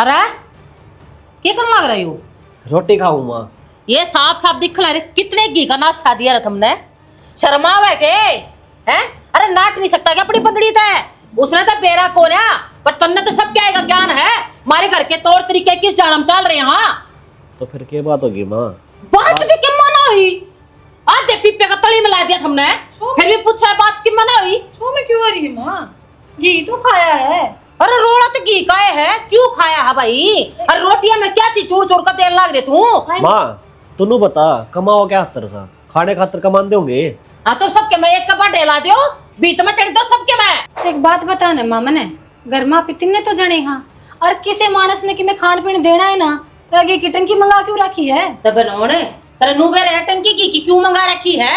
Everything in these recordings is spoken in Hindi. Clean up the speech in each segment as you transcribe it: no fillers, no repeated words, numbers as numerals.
अरे क्या करने लग रही हो? रोटी खाऊं माँ। ये साफ साफ दिख रहा है कितने घी का नाश्ता दिया रहा तुमने। शर्माव है के हैं? अरे नाट नहीं सकता क्या अपनी बंदड़ी था? उसने तो बेरा को ना, पर तन्ने तो सब क्या आएगा ज्ञान है। मारे घर के तौर तरीके किस जान चल रहे हैं। हाँ तो फिर क्या बात होगी माँ? बात की क्यों मना हुई? आधे पीपे का तली में ला दिया तुमने, फिर भी पूछा बात की मना हुई? छो में क्यों आ रही है माँ? घी तो खाया है। अरे रोड़ा तो घी का है, क्यों खाया है भाई? अरे रोटियां में क्या थी चूर चूर का तेल लाग रहे तू? माँ तू बता कमाओ क्या खातर था? खाने खातर कमाते होंगे। हाँ तो सबके मैं एक कपड़ा डेला दियो, बीत में चढ़ दो सबके मैं। एक बात बता ना मामा ने, घर माँ पितिन ने तो जने हाँ, और किसे मानस ने कि मैं खान पीन देना है ना, तो आगे की टंकी मंगा क्यों रखी है? तो बनोने तेरे नू बेरे टंकी की क्यों मंगा रखी है?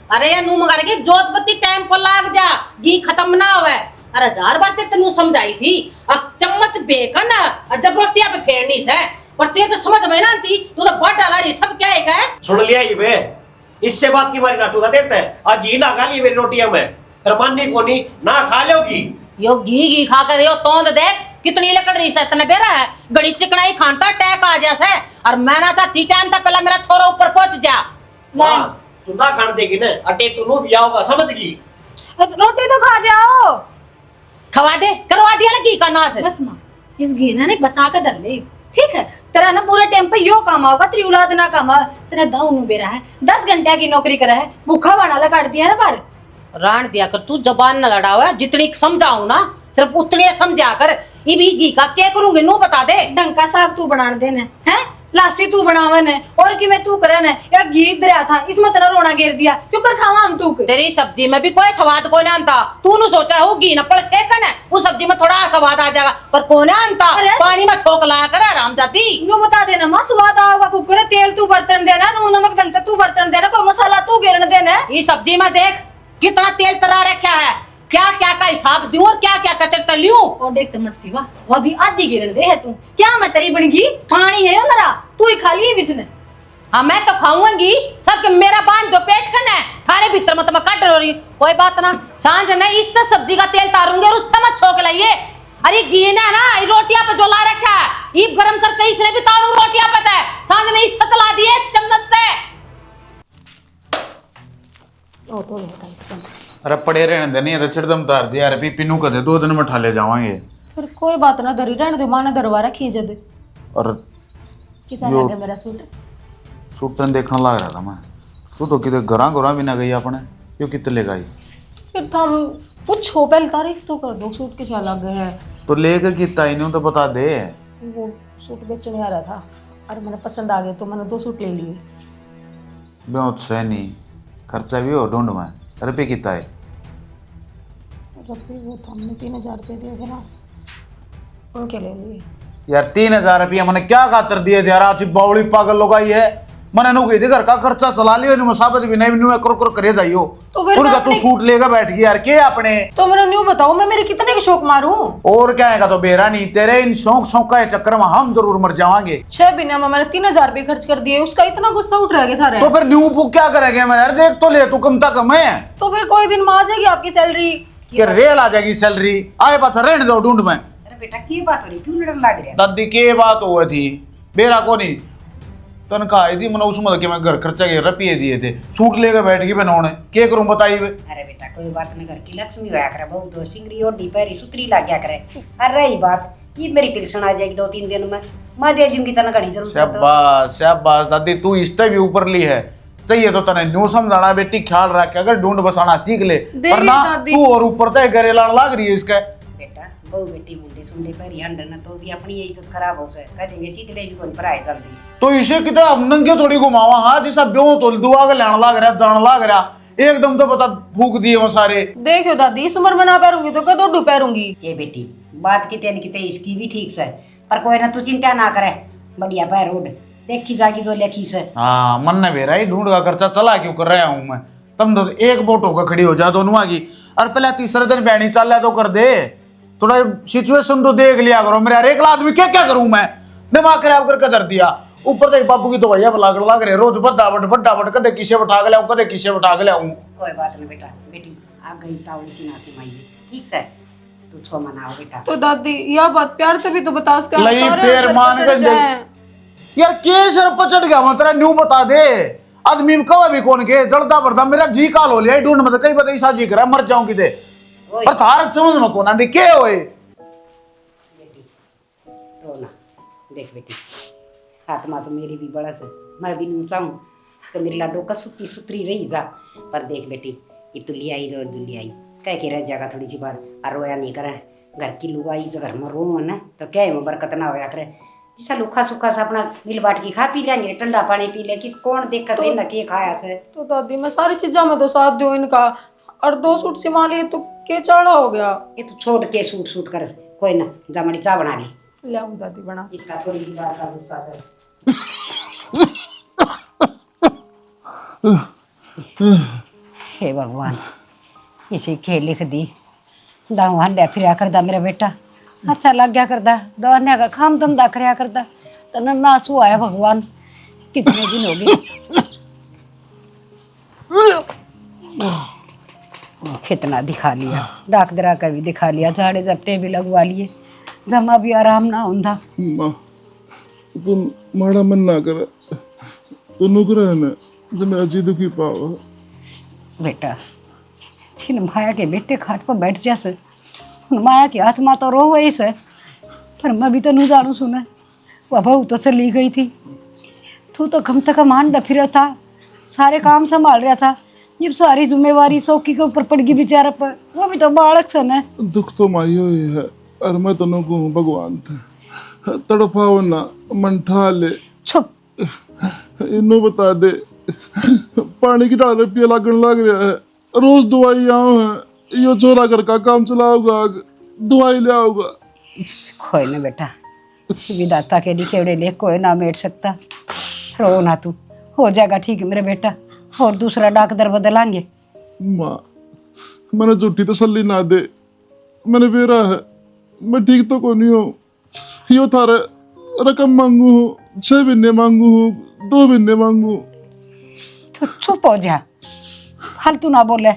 अरे यार नू मंगा रखी जोत बत्ती टाइम पर लाग जा, घी खत्म ना होवे। अरे 1000 बार तेनू समझाई थी, अब चम्मच बेकन और जब रोटियां पे फेरनी से, पर ते तो समझ में ना आती, तू तो बड़ डाला रही सब क्या है? सुन लिया ये बे, इससे बात की मारी नाटू देते है। आज घी ना खा लिए मेरी रोटियां में, फिर माननी को नहीं ना खा लोगी। यो घी खा कर यो तोंद देख कितनी लकड़ रही है तने बेरा है, गड़ी चिकनाई खानता टैक आ जैसे। और मैं ना चाहती टाइम तक पहला मेरा छोरा ऊपर पहुंच जा। मां तू ना खान देगी ना, अटे तू नो भी आओगा समझ गई। रोटी तो खा जाओ। खवा दे, करवा दिया ना घी का नाश। बस माँ इस घी ने बचा के धर ले, ठीक है? तेरा ना पूरे टाइम पे यो काम होगा, तेरी औलाद ना काम। तेरा दाऊ नु बेरा है, 10 घंटे की नौकरी करा है, भूखा बनाला काट दिया ना बार। रान दिया कर, तू जबान न लड़ावा, जितनी समझाऊं ना सिर्फ उतने समझा कर। ये भी घी का क्या करूंगी नू बता दे। डंका साग तू बना देना है, लासी तू बनावन है, और कि मैं तू करन है या घी दरिया था इसमें तेरा रोना गिर दिया क्यों कर खावा हम तू? तेरी सब्जी में भी कोई स्वाद कोई ना आता। तू नु सोचा हो घी न पड़ सेकन है, उस सब्जी में थोड़ा स्वाद आ जाएगा, पर कोई ना आता। पानी में छोक लाया कर आराम जाती। नो बता देना मां, स्वाद आएगा कुकर, तेल तू बर्तन देना, नून नमक ढंग तू बर्तन देना, कोई मसाला तू गिरन देना। ये सब्जी में देख कितना तेल तरा रखा है, क्या क्या का हिसाब दूं और क्या क्या कतर तलियूं। और एक चम्मच थी वाह, वो भी आधी गिरन दे है तू। क्या मैं तेरी बनगी पानी है अंदरा, तू ही खा लिए बिसने। हाँ मैं तो खाऊंगी सबके, मेरा बांध दो पेट कन है, थारे भीतर मत मैं काट रही। कोई बात ना, सांझ ने इससे सब्जी का तेल तारूंगे और उससे मत छोक लाइए। अरे घी ना ये रोटियां पे जो ला रखा है, ये गरम करके इसने भी तारू रोटियां पे है, सांझ ने इससे तला दिए चम्मच से। ओ तो अरे पड़े रहने दे, नहीं तो छिड़दम तार दिया। अरे पीनू कदे 2 दिन में ठाले जावांगे। फिर कोई बात ना, धरी रहने दो, मां ने दरबारा खींच दे। और किसा लगे मेरा सूट? सूट तन देखने लग रहा था मैं। तू तो किधर घरा भी ना गई अपने, क्यों कितने ले गई? फिर तो हम पूछो पहले, तारीफ तो कर दो, सूट के क्या लगे है? तो लेके कितना ही नहीं तो बता दे। वो सूट बेचने आ रहा था और मैंने पसंद आ गया तो मैंने 2 सूट ले लिए। बहुत सही नहीं, खर्चा भी हो ढूंढ में। रुपये कितना है? रुपये वो तो हमने 3000 रुपये दिए थे ना, उनके ले लिए। यार 3000 रुपया मैंने क्या खातर दिए थे यार? आज बावड़ी पागल लोग आई है, मैंने नु कही थी घर का खर्चा चला लियो, मुसाफत भी नहीं नु कर करे जाइयो। तो फिर उनका तू सूट लेकर बैठ गई यार, के अपने तो मैंने न्यू बताओ मैं मेरे कितने के शौक मारूं? और क्या है? तो बेरा नहीं, तेरे इन शौक का चक्कर में हम जरूर मर जाएंगे। 6 महीने में मैंने 3000 रुपये खर्च कर दिए, उसका इतना गुस्सा उठ रहा था। तो फिर न्यू बुक क्या करेंगे? मैं यार देख तो ले, तू कम तक कम है। तो फिर कोई दिन में आ जाएगी आपकी सैलरी, कि रेल आ जाएगी सैलरी, आए पास रहने दो ढूंढ में। अरे बेटा की बात हो रही, क्यों लड़न लग रहा? दादी के बात हुई थी बेरा को नहीं तनख्वाह आई थी मैंने उसमें कि मैं घर खर्चा के रुपये दिए थे, सूट लेकर बैठ गई बनौने, क्या करूं बताइए? अरे बेटा कोई बात नहीं, घर की लक्ष्मी होया करे, बहुत दो सिंगरी और पैरी सुतरी लग गया करे। अरे रही बात, ये मेरी पेंशन आ जाएगी 2-3 दिन में, मैं दे दूंगी तनख्वाह घड़ी जरूर। शाबाश शाबाश दादी, तू इससे भी ऊपर ली है। चाहिए तो तने न्यू समझाना बेटी, ख्याल रख, अगर ढूंढ बसाना सीख ले, वरना तू और ऊपर तक घरे लाड़ लाग रही है इसका। बेटा बहु बेटी मुंडे सुंडे पैरी हंडे ना तो भी अपनी इज्जत खराब हो से, कह देंगे चीतले भी कोई पराए जल्दी। तो इसे कितना नंगे थोड़ी घुमावा? हाँ जिसा ब्यों तो दुआ के लाण लाग रहा, जान लाग रहा, एकदम तो पता फूक दिए वो सारे। देखो दादी इस उम्र में ना पैरूंगी तो कदों डू पैरूंगी। ये बेटी बात कितने इसकी भी ठीक से, पर कोई ना तू चिंता ना करे, बढ़िया पैर रोड देखी जागी जो लेखी से। हाँ मन ने बेरा ही ढूंढ का खर्चा चला क्यों कर रहा हूँ मैं? तुम तो एक बोट होकर खड़ी हो जा दोनों की, और पहले तीसरे दिन बैणी चल रहा तो कर दे, थोड़ा सिचुएशन तो देख लिया करो। मेरा एक आदमी क्या क्या करूं मैं? दिमाग खराब करके धर दिया। ऊपर से बाबू की तो भैया लाग रहे रोज बड्डावट कदे किसे बैठा के लाऊं, कदे किसे बैठा के लाऊं। कोई बात नहीं बेटा, बेटी आ गई ताऊ इसी ना से माई, ठीक से तू छो मनाओ बेटा। तो दादी यह बात प्यार से भी तो बता सके, हम लई सारे पैर सर मान पे कर चढ़ दे। जाएं। यार के सर पर चढ़ गया मैं तेरा न्यू बता दे। आदमी में कवा भी कौन के जड़ता पड़ता मेरा जी काल हो लिया ढूंढ मत कई बता जी करा मर जाऊं किते ओए पर थार समझ में कौन आंदी के होए। बेटी रोना, देख बेटी हाथ मा तो मेरी भी बड़ा से, मैं भी नहीं चाहूँ कि मेरी लाडो का सुती सुतरी रही जा। पर देख बेटी ये तो ले आई रो ले आई कह के रह जाएगा थोड़ी सी बार और रोया नहीं करे। घर की लुगाई जो घर में रो ना तो क्या है बरकत ना होया करे। जैसा लुखा सुखा सा अपना मिल बाट की खा पी लेंगे, ठंडा पानी पी ले, किस कौन देख का सही ना के खाया से। तो दादी मैं सारी चीजों में तो साथ दूं इनका, और 2 सूट सिमा लिए तो के चढ़ा हो गया। ये तो छोड़ के सूट सूट कर कोई ना, जा मड़ी चाय बना ली, ले आऊं दादी बना। इसका थोड़ी सी बात का गुस्सा से। हे भगवान इसे खे लिख दी दाऊ हंडा फिर करदा मेरा बेटा, अच्छा लग गया करदा दवाने का काम धंधा करया करदा तो नासू आया भगवान। कितने दिन हो गए कितना दिखा लिया, डॉक्टर का भी दिखा लिया, झाड़े झपटे भी लगवा लिए, जमा भी आराम ना होता। माँ तू माड़ा मन ना कर, तू नुकरा है ना जो मेरा जी दुखी पावा। बेटा छिन माया के बेटे खाट पर बैठ जासे, माया की आत्मा तो रो वही से, पर मैं भी तो नहीं जानू सुना। वह बहू तो चली गई थी, तू तो कम से कम हांडा फिरा था, सारे काम संभाल रहा था, जब सारी जिम्मेवारी सौकी के ऊपर पड़ गई बेचारा पर, वो भी तो बालक सन है। दुख तो माइयो ही है और मैं तो नुकू हूँ भगवान थे, तड़पाओ ना मन ठा ले। चुप इन्हों बता दे पानी की डाल पिया लगन लग रहा है, रोज दवाई आओ है, यो छोरा घर का काम चलाओगा दवाई ले आओगा। कोई ना बेटा, विदाता के लिखेवड़े ले कोई ना मेट सकता, रो ना तू, हो जाएगा ठीक मेरे बेटा, और दूसरा डॉक्टर बदलांगे। माँ मैंने झूठी तसल्ली ना दे, मैंने बेरा है, मैं ठीक तो को नहीं हूँ, यो थारे रकम मांगू हूँ, 6 महीने मांगू हूँ, 2 महीने मांगू। तो चुप हो जा, फालतू ना बोले।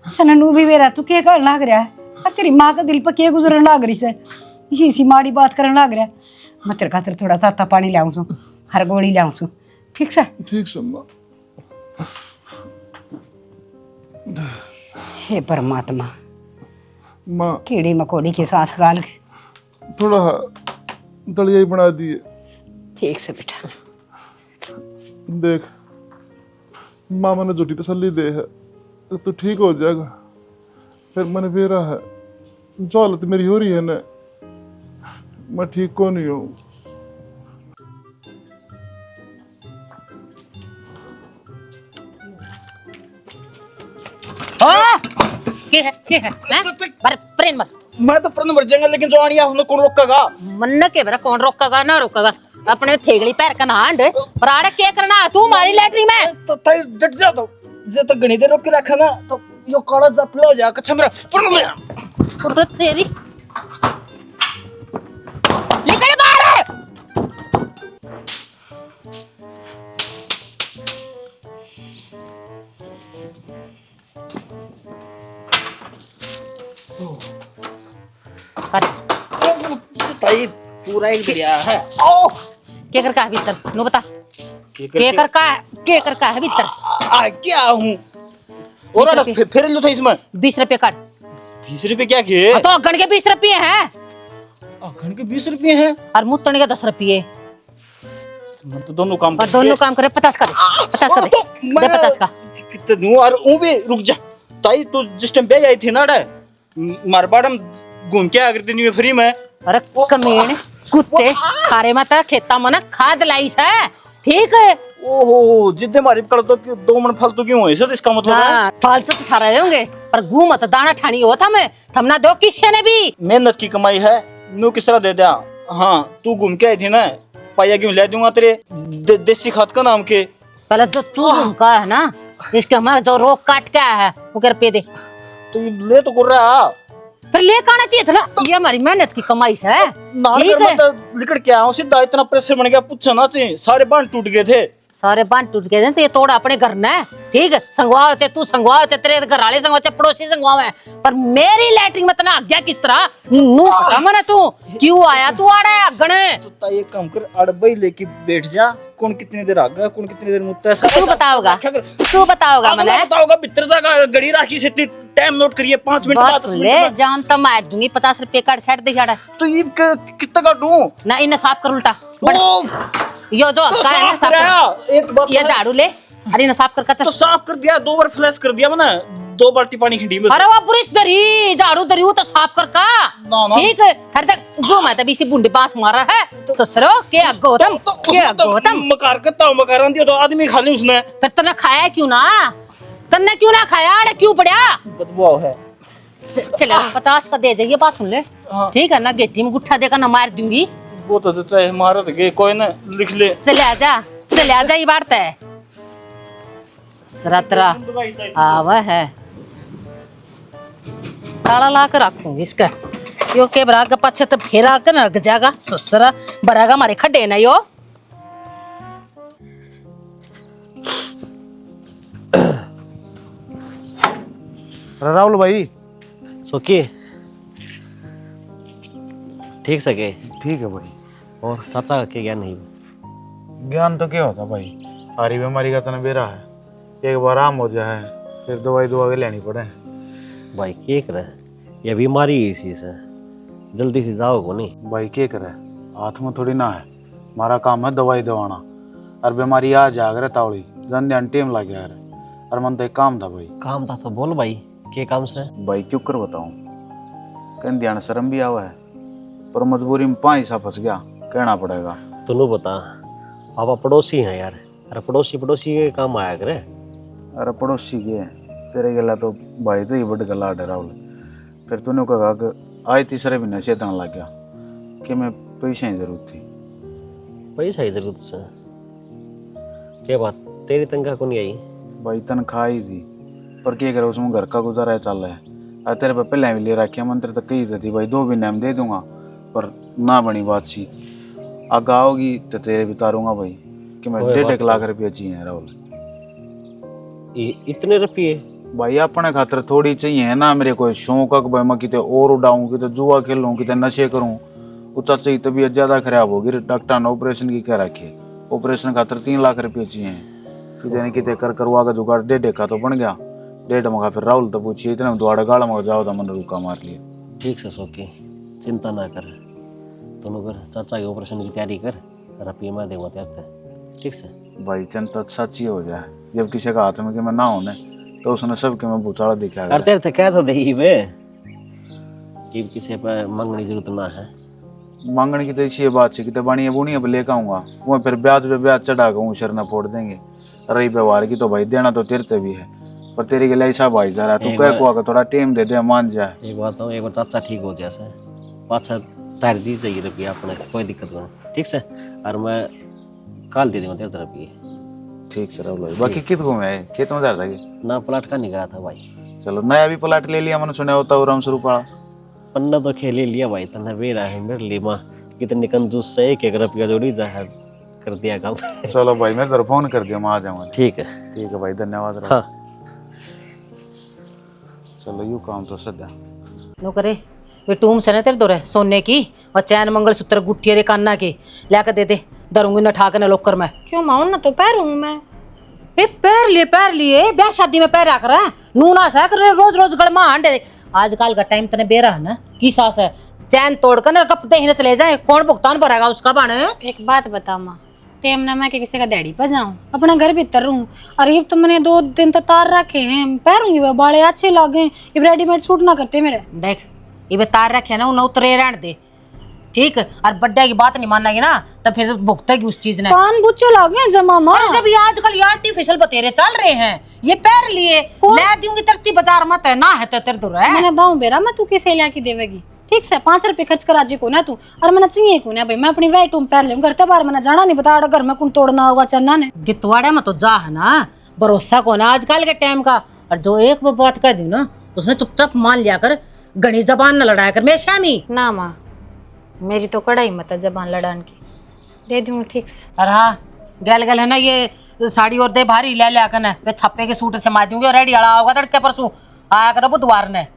सना नू भी बेरा तू के कर लाग रहा है, और तेरी माँ का दिल पर के गुजरन लाग रही से, इसी माड़ी बात करन लाग रहा है। मैं तेरे खातिर थोड़ा ताता पानी लाऊं सू, हर गोली लाऊं सू, ठीक से। ठीक से माँ। हे परमात्मा, माँ कीड़ी मकोड़ी के सांस गाल के, थोड़ा दलिया ही बना दिए। ठीक से बेटा। देख माँ मैंने झूठी तसल्ली दे है तो ठीक हो जाएगा, फिर मैंने बेरा है, जो हालत मेरी हो रही है ना, मैं ठीक को नहीं हूँ। के है हैं? पर प्रेम मत मैं तो प्रण मर जाएगा, लेकिन जो आनिया हमने कौन रोकेगा? मन के बरा कौन रोकेगा ना रोकेगा, अपने थेगड़ी पैर का नांड पर आड़े के करना तू मारी लैटरी में तो तई डट जा, तो जे तो गणी देर रोक के रखा ना तो यो काला जपला हो जाएगा। अच्छा मेरा प्रण में तो तेरी निकल बाहर। तई पूरा एक दरिया है। ओ के कर का है भीतर नो बता, के कर का है भीतर। आ क्या हूँ और ना फिर लो था इसमें 20 रुपए काट। 20 रुपए क्या किए? तो अगन के 20 रुपए हैं घन के 20 रुपए हैं और मुतने के 10 रुपए, तो दोनों काम और दोनों काम करे 50 का दे, 50 का दे, दे 50 का। कितने और वो भी रुक जा। ताई तो जिस टाइम पे आई थी ना मारवाड़ घूम के आ गई थी फ्री में। अरे कमीने कुत्ते खारे मत खेता मन खाद लाइस है, ठीक है। ओहो जिद्दे हमारी कर दो कि 2 मन फालतू क्यों है, तो इसका मतलब है हाँ, फालतू तो थारा होंगे पर गू मत दाना ठानी हो था मैं थमना दो किसी ने भी। मेहनत की कमाई है, नू किस तरह दे दिया। हाँ तू घूम के आई थी ना, पाया क्यों ले दूंगा तेरे देसी खाद का नाम के। पहले तो तू घूमका है ना, इसके हमारा जो रोक काट के आया है वो कर पे दे, तो ले तो कर रहा फिर ले आना चाहिए था ना, ये हमारी मेहनत की कमाई है। नान कर मत लिकड़ के आओ सीधा, इतना प्रेशर बन गया पूछा ना चाहिए, सारे बांध टूट गए थे। सारे बांध टूट गए तो ये तोड़ा अपने घर ने, ठीक है? संगवाओ चाहे तू संगवाओ चाहे तेरे घर वाले संगवाओ चाहे पड़ोसी संगवाओ है, पर मेरी लैट्रिन में तना आज्ञा किस तरह नू पता मने तू क्यों आया, तू आ रहा है अगने। तो ता ये काम कर, अड़बई लेके बैठ जा, कौन कितनी देर आगा कौन कितनी देर मुत्ता है तू बताओगा, तू बताओगा मैंने मने बताओगा भीतर जागा गड़ी राखी से टाइम नोट करिए 5 मिनट बाद 10 ले मिनट बाद। जान तो मार दूंगी 50 रुपए का सेट दिखाड़ा तो ये कितना काटूं? ना, इन्हें साफ कर उल्टा ओ, यो जो तो हक्का है ना साफ साफ कराया, कर। एक बात ये झाड़ू ले, अरे ना साफ कर तो साफ कर दिया, 2 बार फ्लैश कर दिया मैंने, 2 बाल्टी पानी खिंडी में से। अरे वो ब्रश धरी झाड़ू धरी वो तो साफ कर का, ना, ना। ठीक है? हर तक जो मैं तभी से बुंडे पास मारा है ससुरो के गौतम के गौतम मकार करता हूँ, मकार दिया तो आदमी खा ली उसने। फिर तने खाया क्यों ना, तन्ने क्यों ना खाया, अरे क्यों पड़ा? बदबू है। चले 50 का दे जाइए, बात सुन ले, हाँ। ठीक है ना? गेटी में गुट्ठा देकर ना मार दूंगी। वो तो चाहे मारत गए कोई ना, लिख ले। चले आजा ये बात है सरातरा आवा है, ताला ला कर रखूंगी इसका, यो के बराग पाछे तो फिर आकर न जाएगा ससुरा बरागा मारे खड्डे ना यो। राहुल भाई सोकी ठीक सके? ठीक है भाई। और चाचा का क्या ज्ञान नहीं? ज्ञान तो क्या होता भाई, सारी बीमारी का तना बेरा है, एक बार आराम हो जाए फिर दवाई के लेनी पड़े। भाई क्या करे, ये बीमारी इसी से जल्दी से जाओ को नहीं। भाई क्या करे, हाथ में थोड़ी ना है, हमारा काम है दवाई दवाना, और बीमारी आ जाग रहे तावड़ी जन ध्यान टेम लग गया रहे, और मन तो एक काम था भाई। काम था तो बोल भाई, क्या काम से? भाई क्यों कर बताऊं, कहीं ध्यान शर्म भी आवा है, पर मजबूरी में पाँच सा फंस गया, कहना पड़ेगा। तू बता, पापा पड़ोसी हैं यार, अरे पड़ोसी के काम आया करे। अरे पड़ोसी के तेरे गला तो भाई तो ही बड़ गला है राहुल। फिर तूने कहा कि आज तीसरे महीने से इतना लग गया कि मैं पैसे की जरूरत थी। पैसा की जरूरत से? क्या बात, तेरी तनख्वाह को नहीं आई? भाई तनख्वाह ही थी, पर क्या करे उसमें घर का गुजारा चल रहा है, और तेरे पे पहले भी ले रखी मंत्र तक कही थी भाई 2 महीने में दे दूंगा, पर ना बनी बात सी। आगे आओगी तो तेरे भी तारूंगा भाई कि मैं 1.5 लाख रुपया चाहिए राहुल। इतने रुपये? भाई अपने खातर थोड़ी चाहिए ना, मेरे कोई शौक है भाई मैं कितने और उड़ाऊं, कितने जुआ खेलूं, कितने नशे करूं। वो चाचा की तबीयत ज्यादा खराब होगी, डॉक्टर ने ऑपरेशन की कह रखी, ऑपरेशन खातर 3 लाख रुपये चाहिए, कितने कितने कर करवा का जुगाड़ 1.5 का तो बन गया। 1.5 मगा फिर राहुल तो पूछिए इतने द्वाड़ा गाड़ा मगा जाओ तो मन रुका मार लिया। ठीक से सोकी, चिंता ना कर, दोनों कर चाचा के ऑपरेशन की तैयारी कर, रुपये मैं देगा तेरे, ठीक से? भाई चिंता सच्ची हो जाए, जब किसी का हाथ में कि मैं ना होने तो उसने सबके में भूचाड़ा दिखा। अरे तेरे तो कह तो दे वे कि किसी पर मांगने की जरूरत ना है। मांगने की तो इसी बात से कि बनिया बुनिया पर लेकर आऊंगा, वो फिर ब्याज पे ब्याज चढ़ा कर शर न फोड़ देंगे। रही व्यवहार की तो भाई देना तो तेरे भी है, पर तेरे के लिए ऐसा भाई जा रहा है, तू कह को आकर थोड़ा टाइम दे दे, मान जाए। एक बात हो, एक बार चाचा ठीक हो जैसे पाँच तार दी चाहिए रुपया अपने, कोई दिक्कत नहीं, ठीक से? और मैं कल दे दूंगा तेरे रुपये। ठीक से राहुल। बाकी कित घूमे है, खेत में जा था कि ना प्लाट का नहीं गया था भाई। चलो नया भी प्लाट ले लिया, मैंने सुना होता राम स्वरूप वाला। पन्ना तो खेल ही लिया भाई, तन्ने बेरा है मेरे लिए माँ कितने कंजूस से, 1 रुपया जोड़ी जाहिर कर दिया काम। चलो भाई मैं तेरे फोन कर दिया, मैं आ जाऊंगा। ठीक है। ठीक है भाई, धन्यवाद। हाँ चलो यू काम तो सदा नो करे वे टूम से ना तेरे दो रहे सोने की और चैन मंगलसूत्र गुट्ठिया रे कान्ना के लाकर दे दे, दरूंगी न ठाकर न लोकर में। क्यों माऊं ना तो पैरूं मैं। ए पैर लिए ब्याह शादी में पैर रख रहा है, नूना सा कर रोज रोज गड़मा हांडे। आजकल का टाइम तने बेरा है ना, की सास है, चैन तोड़कर ना कपते ही न चले जाए, कौन भुगतान भरेगा उसका बाने? एक बात बता माँ, टेम ना मैं के किसी का डैडी पर जाऊं, अपना घर भीतर रहूं, और ये तो मैंने 2 दिन तक तार रखे हैं, पैरूंगी वो बाले अच्छे लागे, ये रेडीमेड सूट ना करते मेरे। देख ये तार रखे ना, उन्हें उतरे रहने दे, ठीक? और बड्डे की बात नहीं मानेगी ना तो फिर भुगतेगी उस चीज ने। कान बुच्चे लागे जमा माँ। अरे जब ये आजकल ये आर्टिफिशियल बतेरे चल रहे हैं, ये पैर लिए ले दूंगी तरती बाजार मत है ना, है तो तेरे दूर है। मैंने दाऊं बेरा मैं तू किसे लिया की देवेगी, ठीक से 5 रुपए खर्च करा जी को ना तू, और मैंने चाहिए को ना भाई, मैं अपनी वह टूम पैर लूं, घर ते बार मैंने जाना नहीं बता, घर में कौन तोड़ना होगा चन्ना ने। गितवाड़े में तो जा है ना, भरोसा को ना आजकल के टाइम का। और जो एक वो बात कह दी ना उसने चुपचाप मान लिया कर, घनी जबान न लड़ाया कर। मैं शामी ना माँ, मेरी तो कड़ाई मत जबान लड़ान की, दे दूं ठीक से। और हाँ गल गल है ना ये साड़ी और दे भारी ले लिया कर वे छप्पे के सूट से मार दूंगी और रेडी आला होगा तड़के परसों आया करो बुधवार ने।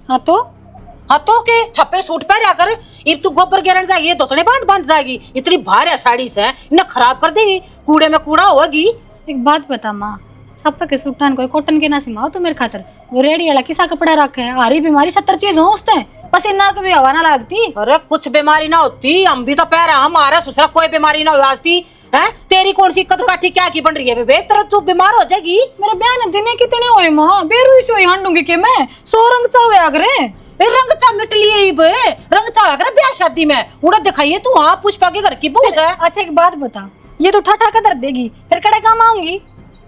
हाँ तो के छप्पे सूट पहन कर इब तू गोबर गिरन जाएगी दोतने बांध जाएगी इतनी भारी साड़ी से इन्हें खराब कर देगी कूड़े में कूड़ा होगी। एक बात बता माँ, छप्पा के सूटान कोई कॉटन के ना सिमाओ तो मेरे खातर वो रेडी वाला किसा कपड़ा रखे है। हारी बीमारी 70 चीज हो उसते पसीना कभी हवा ना लगती। अरे कुछ बीमारी ना होती हम भी तो पैर हमारा ससुरा कोई बीमारी ना हुई है। तेरी कौन सी कद काठी क्या की बन रही है बेबे तेरा तू बीमार हो जाएगी। मेरे बहन दिने कितने हुए माँ बेरू से हांडूंगी के मैं 100 रंग चावे अगरे रंग चा मिट लिए रंग चा अगर ब्याह शादी में उड़ा दिखाइए तू। हाँ पुष्पा के घर की बूस है। अच्छा एक बात बता, ये तो ठाठा का दर्द देगी फिर कड़े काम आऊंगी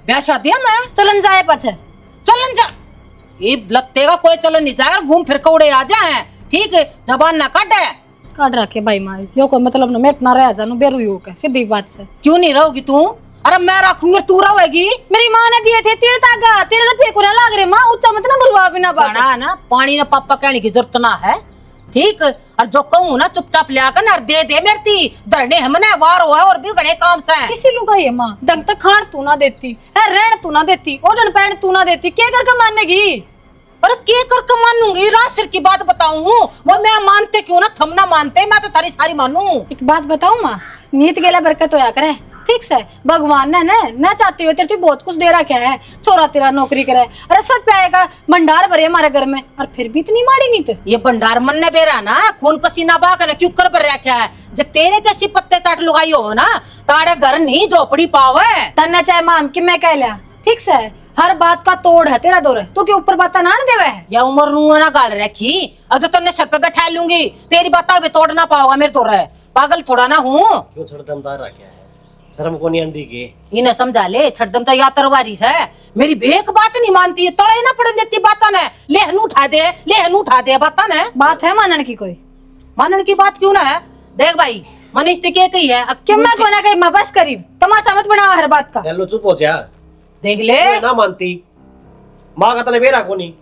ब्याह शादी में चलन जाए पछे चलन जा ये लगते का कोई चलन नहीं जाएगा घूम फिर कौड़े आ जाए ठीक है जबान ना काटे काट रखे भाई माँ यो कोई मतलब ना मैं अपना रह जानू बेरू हो के सीधी बात से। क्यों नहीं रहोगी तू? अरे मैं रखूंगी तू रहेगी। मेरी माँ ने दिए थे तेरे तागा तेरे रुपये को ना लाग रहे माँ ऊंचा मत ना बुलवा बिना बात ना पानी ना पापा कहने की जरूरत ना है ठीक। और जो कहूँ ना चुपचाप लिया कर ना दे दे मेरी धरने हमने वार हुआ और भी गड़े काम से किसी लुगा ये माँ दंग तक खान तू ना देती है रहन तू ना देती ओढ़न पहन तू ना देती क्या करके मानेगी। अरे के करके मानूंगी रात सिर की बात बताऊं वो मैं मानते क्यों ना थम ना मानते मैं तो तारी सारी मानू। एक बात बताऊं माँ नीत गेला बरकत होया करे ठीक से भगवान ने ना चाहते हो तेरे बहुत कुछ दे रखा है छोरा तेरा नौकरी करे अरे सब पे आएगा भंडार भरे हमारे घर में और फिर भी इतनी माड़ी नीत ये भंडार मन ने बेरा ना खून पसीना बाक ने क्यों कर भर रखा है जब तेरे जैसी पत्ते चाट लुगाई हो ना तारे घर नहीं झोपड़ी पावे तन्ना चाहे माम कि मैं कह लिया ठीक से हर बात का तोड़ है तेरा दौर तू के ऊपर बात ना देवे है या उम्र नू ना गाल रखी अगर तन्ने सर पे बैठा लूंगी तेरी बात भी तोड़ ना पाओगा मेरे तो रहे पागल थोड़ा ना हूँ क्यों थोड़ा दमदार रखा है शर्म को नहीं आंदी के इन्हें समझा ले छड़दम तो या तरवारी है मेरी भेक बात नहीं मानती है तड़े ना पड़ने इतनी बात ने लेहन उठा दे बात ने बात है मानन की कोई मानन की बात क्यों ना है देख भाई मनीष ने कही है क्यों मैं को ना कही मैं बस करीब तमाशा मत बनाओ हर बात का चलो चुप हो जा देख ले ना मानती माँ का तने बेरा को नहीं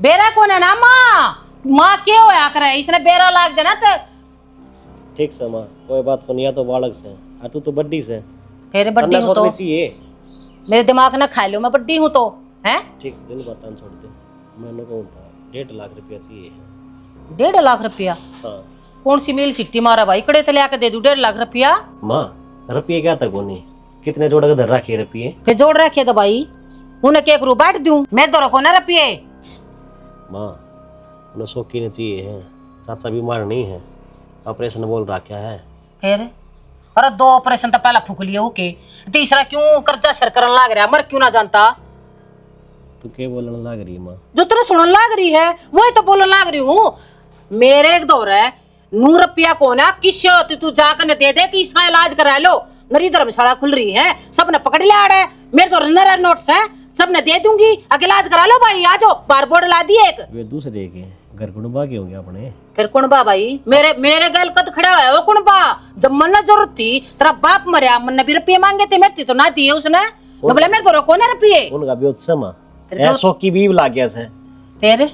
बेरा कौन है ना माँ क्या होया करे इसने बेरा लाग जाना तो ठीक से माँ कोई बात को नहीं है तो बालक से और तू तो बड्डी से फिर बड्डी हूँ तो चाहिए मेरे दिमाग ना खा लो मैं बड्डी हूँ तो है ठीक से दिन बतान छोड़ दे मैंने कौन था 1.5 लाख रुपया चाहिए 1.5 लाख रुपया हाँ कौन सी मेल सिट्टी मारा भाई कड़े तले आके दे दू 1.5 लाख रुपया माँ रुपये क्या तक होनी कितने जोड़ के धर रखे रुपये फिर जोड़ रखे तो भाई उन्हें केक रू बांट दूं मैं दो रखो ना रुपये माँ उन्हें शौकी ने चाहिए है चाचा बीमार नहीं है ऑपरेशन बोल रखा है फिर अरे 2 ऑपरेशन तो पहला फूक लिए ओके तीसरा क्यों कर्जा सर करन लाग रहा मर क्यों ना जानता तू क्या बोलने लग रही माँ जो तेरे सुनन लाग रही है वही तो बोलने लाग रही हूँ मेरे एक दौर है 9 रुपया को ना किस तू जाकर दे दे कि इसका इलाज करा लो नरी धर्मशाला खुल रही है सबने पकड़ लिया है मेरे तो नर नोट्स है सबने दे दूंगी अगर इलाज करा लो भाई आ जाओ बार बोर्ड ला दिए एक वे दूसरे के घर कुणबा के होंगे अपने फिर कुणबा भाई मेरे गल कद खड़ा है वो कुणबा जब मन जरूरत थी तेरा बाप मरिया मन भी रुपये मांगे थे मेरे तो ना दिए उसने बोले मेरे तो रखो ना रुपये उनका भी उत्सव ऐसो की भी लाग गया से फिर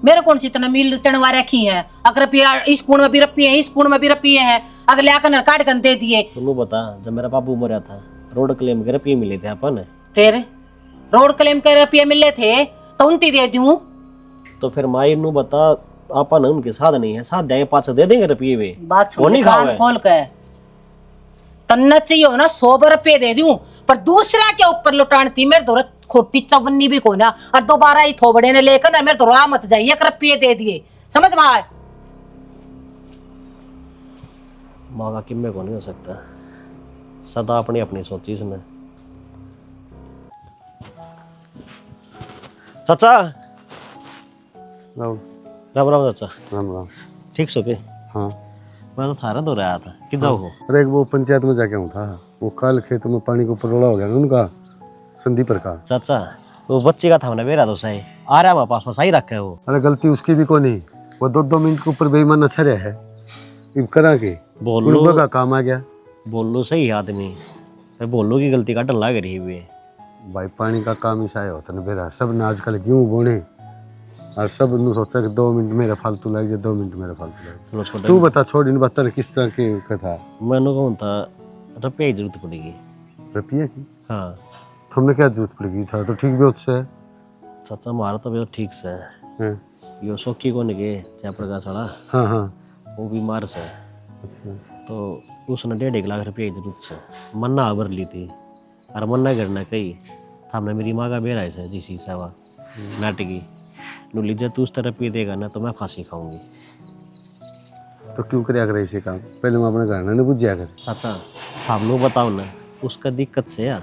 मेरे कौन सी इतना मिल चढ़वा रखी है अगर रुपया इस कुण में भी रुपये है इस कुण में भी रुपये है अगर लिया काट कर दे दिए तुम बता जब मेरा बाबू मरा था रोड क्लेम के रुपये मिले थे अपन फिर रोड क्लेम के रुपये मिले थे तो उनती दे दूं तो फिर माई नु बता अपन उनके साथ नहीं है साथ देंगे 5 दे देंगे रुपये वे बात सुन कान खोल के तन्ना चाहिए हो ना 100 रुपये दे दूं पर दूसरा के ऊपर लुटानती मेरे दौर खोटी चवन्नी भी को ना और दोबारा ही थोबड़े ने लेकर ना मेरे दौरा मत जाइए 1 रुपये दे दिए समझ में आए माँ का किम्मे को नहीं हो सकता सदा अपनी अपनी सोची इसने चाचा राम राम राम चाचा राम राम ठीक सो के हाँ मैं तो थारा दो रहा था कि जाओ हो अरे एक वो पंचायत में जाके हूँ था वो कल खेत में पानी के ऊपर रोड़ा हो गया ना उनका संदीपर का चाचा वो बच्चे का था ना मेरा तो सही आ रहा है हमारे पास में सही रखा है वो अरे गलती उसकी भी को नहीं वो 2-2 मिनट के ऊपर बेईमान अच्छा रहा है इब करा के बोलो उनका का काम आ गया बोलो सही आदमी मैं बोलो की गलती काटन लाग रही हुई है भाई पानी का काम ही साया होता ना बेरा सब ने आजकल गेहूँ बोने और सब ने सोचा कि 2 मिनट मेरा फालतू लग जाए 2 मिनट मेरा फालतू लग चलो जाए छोटा तू बता छोड़ इन बता किस तरह की कथा मैंने कौन था रुपये की जरूरत पड़ेगी। रुपये की? हाँ तुमने क्या जरूरत पड़ेगी था तो ठीक भी होता है। चाचा हमारा तो भी ठीक से हाँ यो सौखी को निके चैपर का साड़ा हाँ हाँ। वो बीमार से अच्छा तो उसने 1.5 लाख रुपये की जरूरत से मन्ना भर ली थी और मन्ना करना कही हमने मेरी माँ का बेरा है जिस सेवा नाटकी नु लीजिए तू उस तरह रुपये देगा ना तो मैं फांसी खाऊंगी। तो क्यों कराया करे इसे काम? पहले मैं अपने घर ने पूछा कर। चाचा हम लोग बताओ ना उसका दिक्कत से या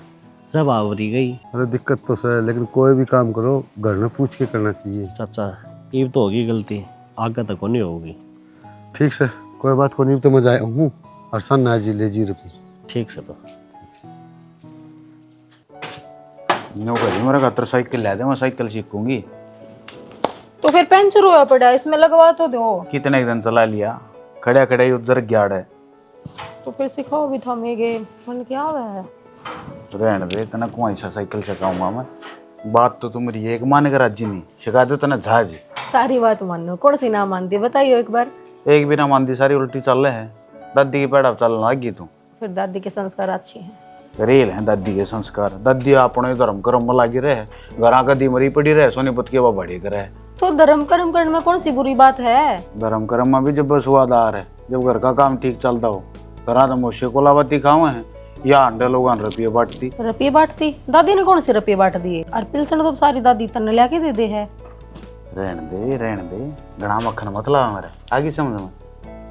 जब आवरी गई। अरे दिक्कत तो सर, लेकिन कोई भी काम करो घर में पूछ के करना चाहिए। चाचा ये तो होगी गलती, आगे तक नहीं होगी। ठीक सर, कोई बात को नहीं, तो मैं जाया हूँ और सन ना जी ले जी रुपये। ठीक से तो नौकरी मेरा खातर साइकिल ला दे, मैं साइकिल सीखूंगी। तो फिर पंचर हुआ पड़ा है, इसमें लगवा तो दो। कितने एक दिन चला लिया, खड़े खड़े उधर ग्याड़ है। तो फिर सिखाओ भी थमेगे मन क्या हुआ है। रहने दे, तना कौन सा साइकिल सिखाऊंगा मैं। बात तो तुम्हारी एक माने का राजी नहीं, सिखा दो तना जहाज। सारी बात मानो, कौन सी ना मानती बताइए एक बार। एक भी ना मानती, सारी उल्टी चल रहे हैं। दादी की पेड़ चलने लगी तू। फिर दादी के संस्कार अच्छे हैं। रेल है दादी के संस्कार। दादी अपने धर्म कर्म में लागी रहे, घर कदी मरी पड़ी रहे, सोनीपत के वो बड़ी करे। तो धर्म कर्म करने में कौन सी बुरी बात है। धर्म कर्म में भी जब स्वादार है, जब घर का काम ठीक चलता हो। घर तो मुझसे कोलावती खावे हैं या अंडे लोग रुपये बांटती। रुपये बांटती दादी ने कौन से रुपये बांट दिए। और पिलसन तो सारी दादी तन्ने लेके दे दे है। रहने दे, घना मक्खन मत ला मेरे आगे समझ में।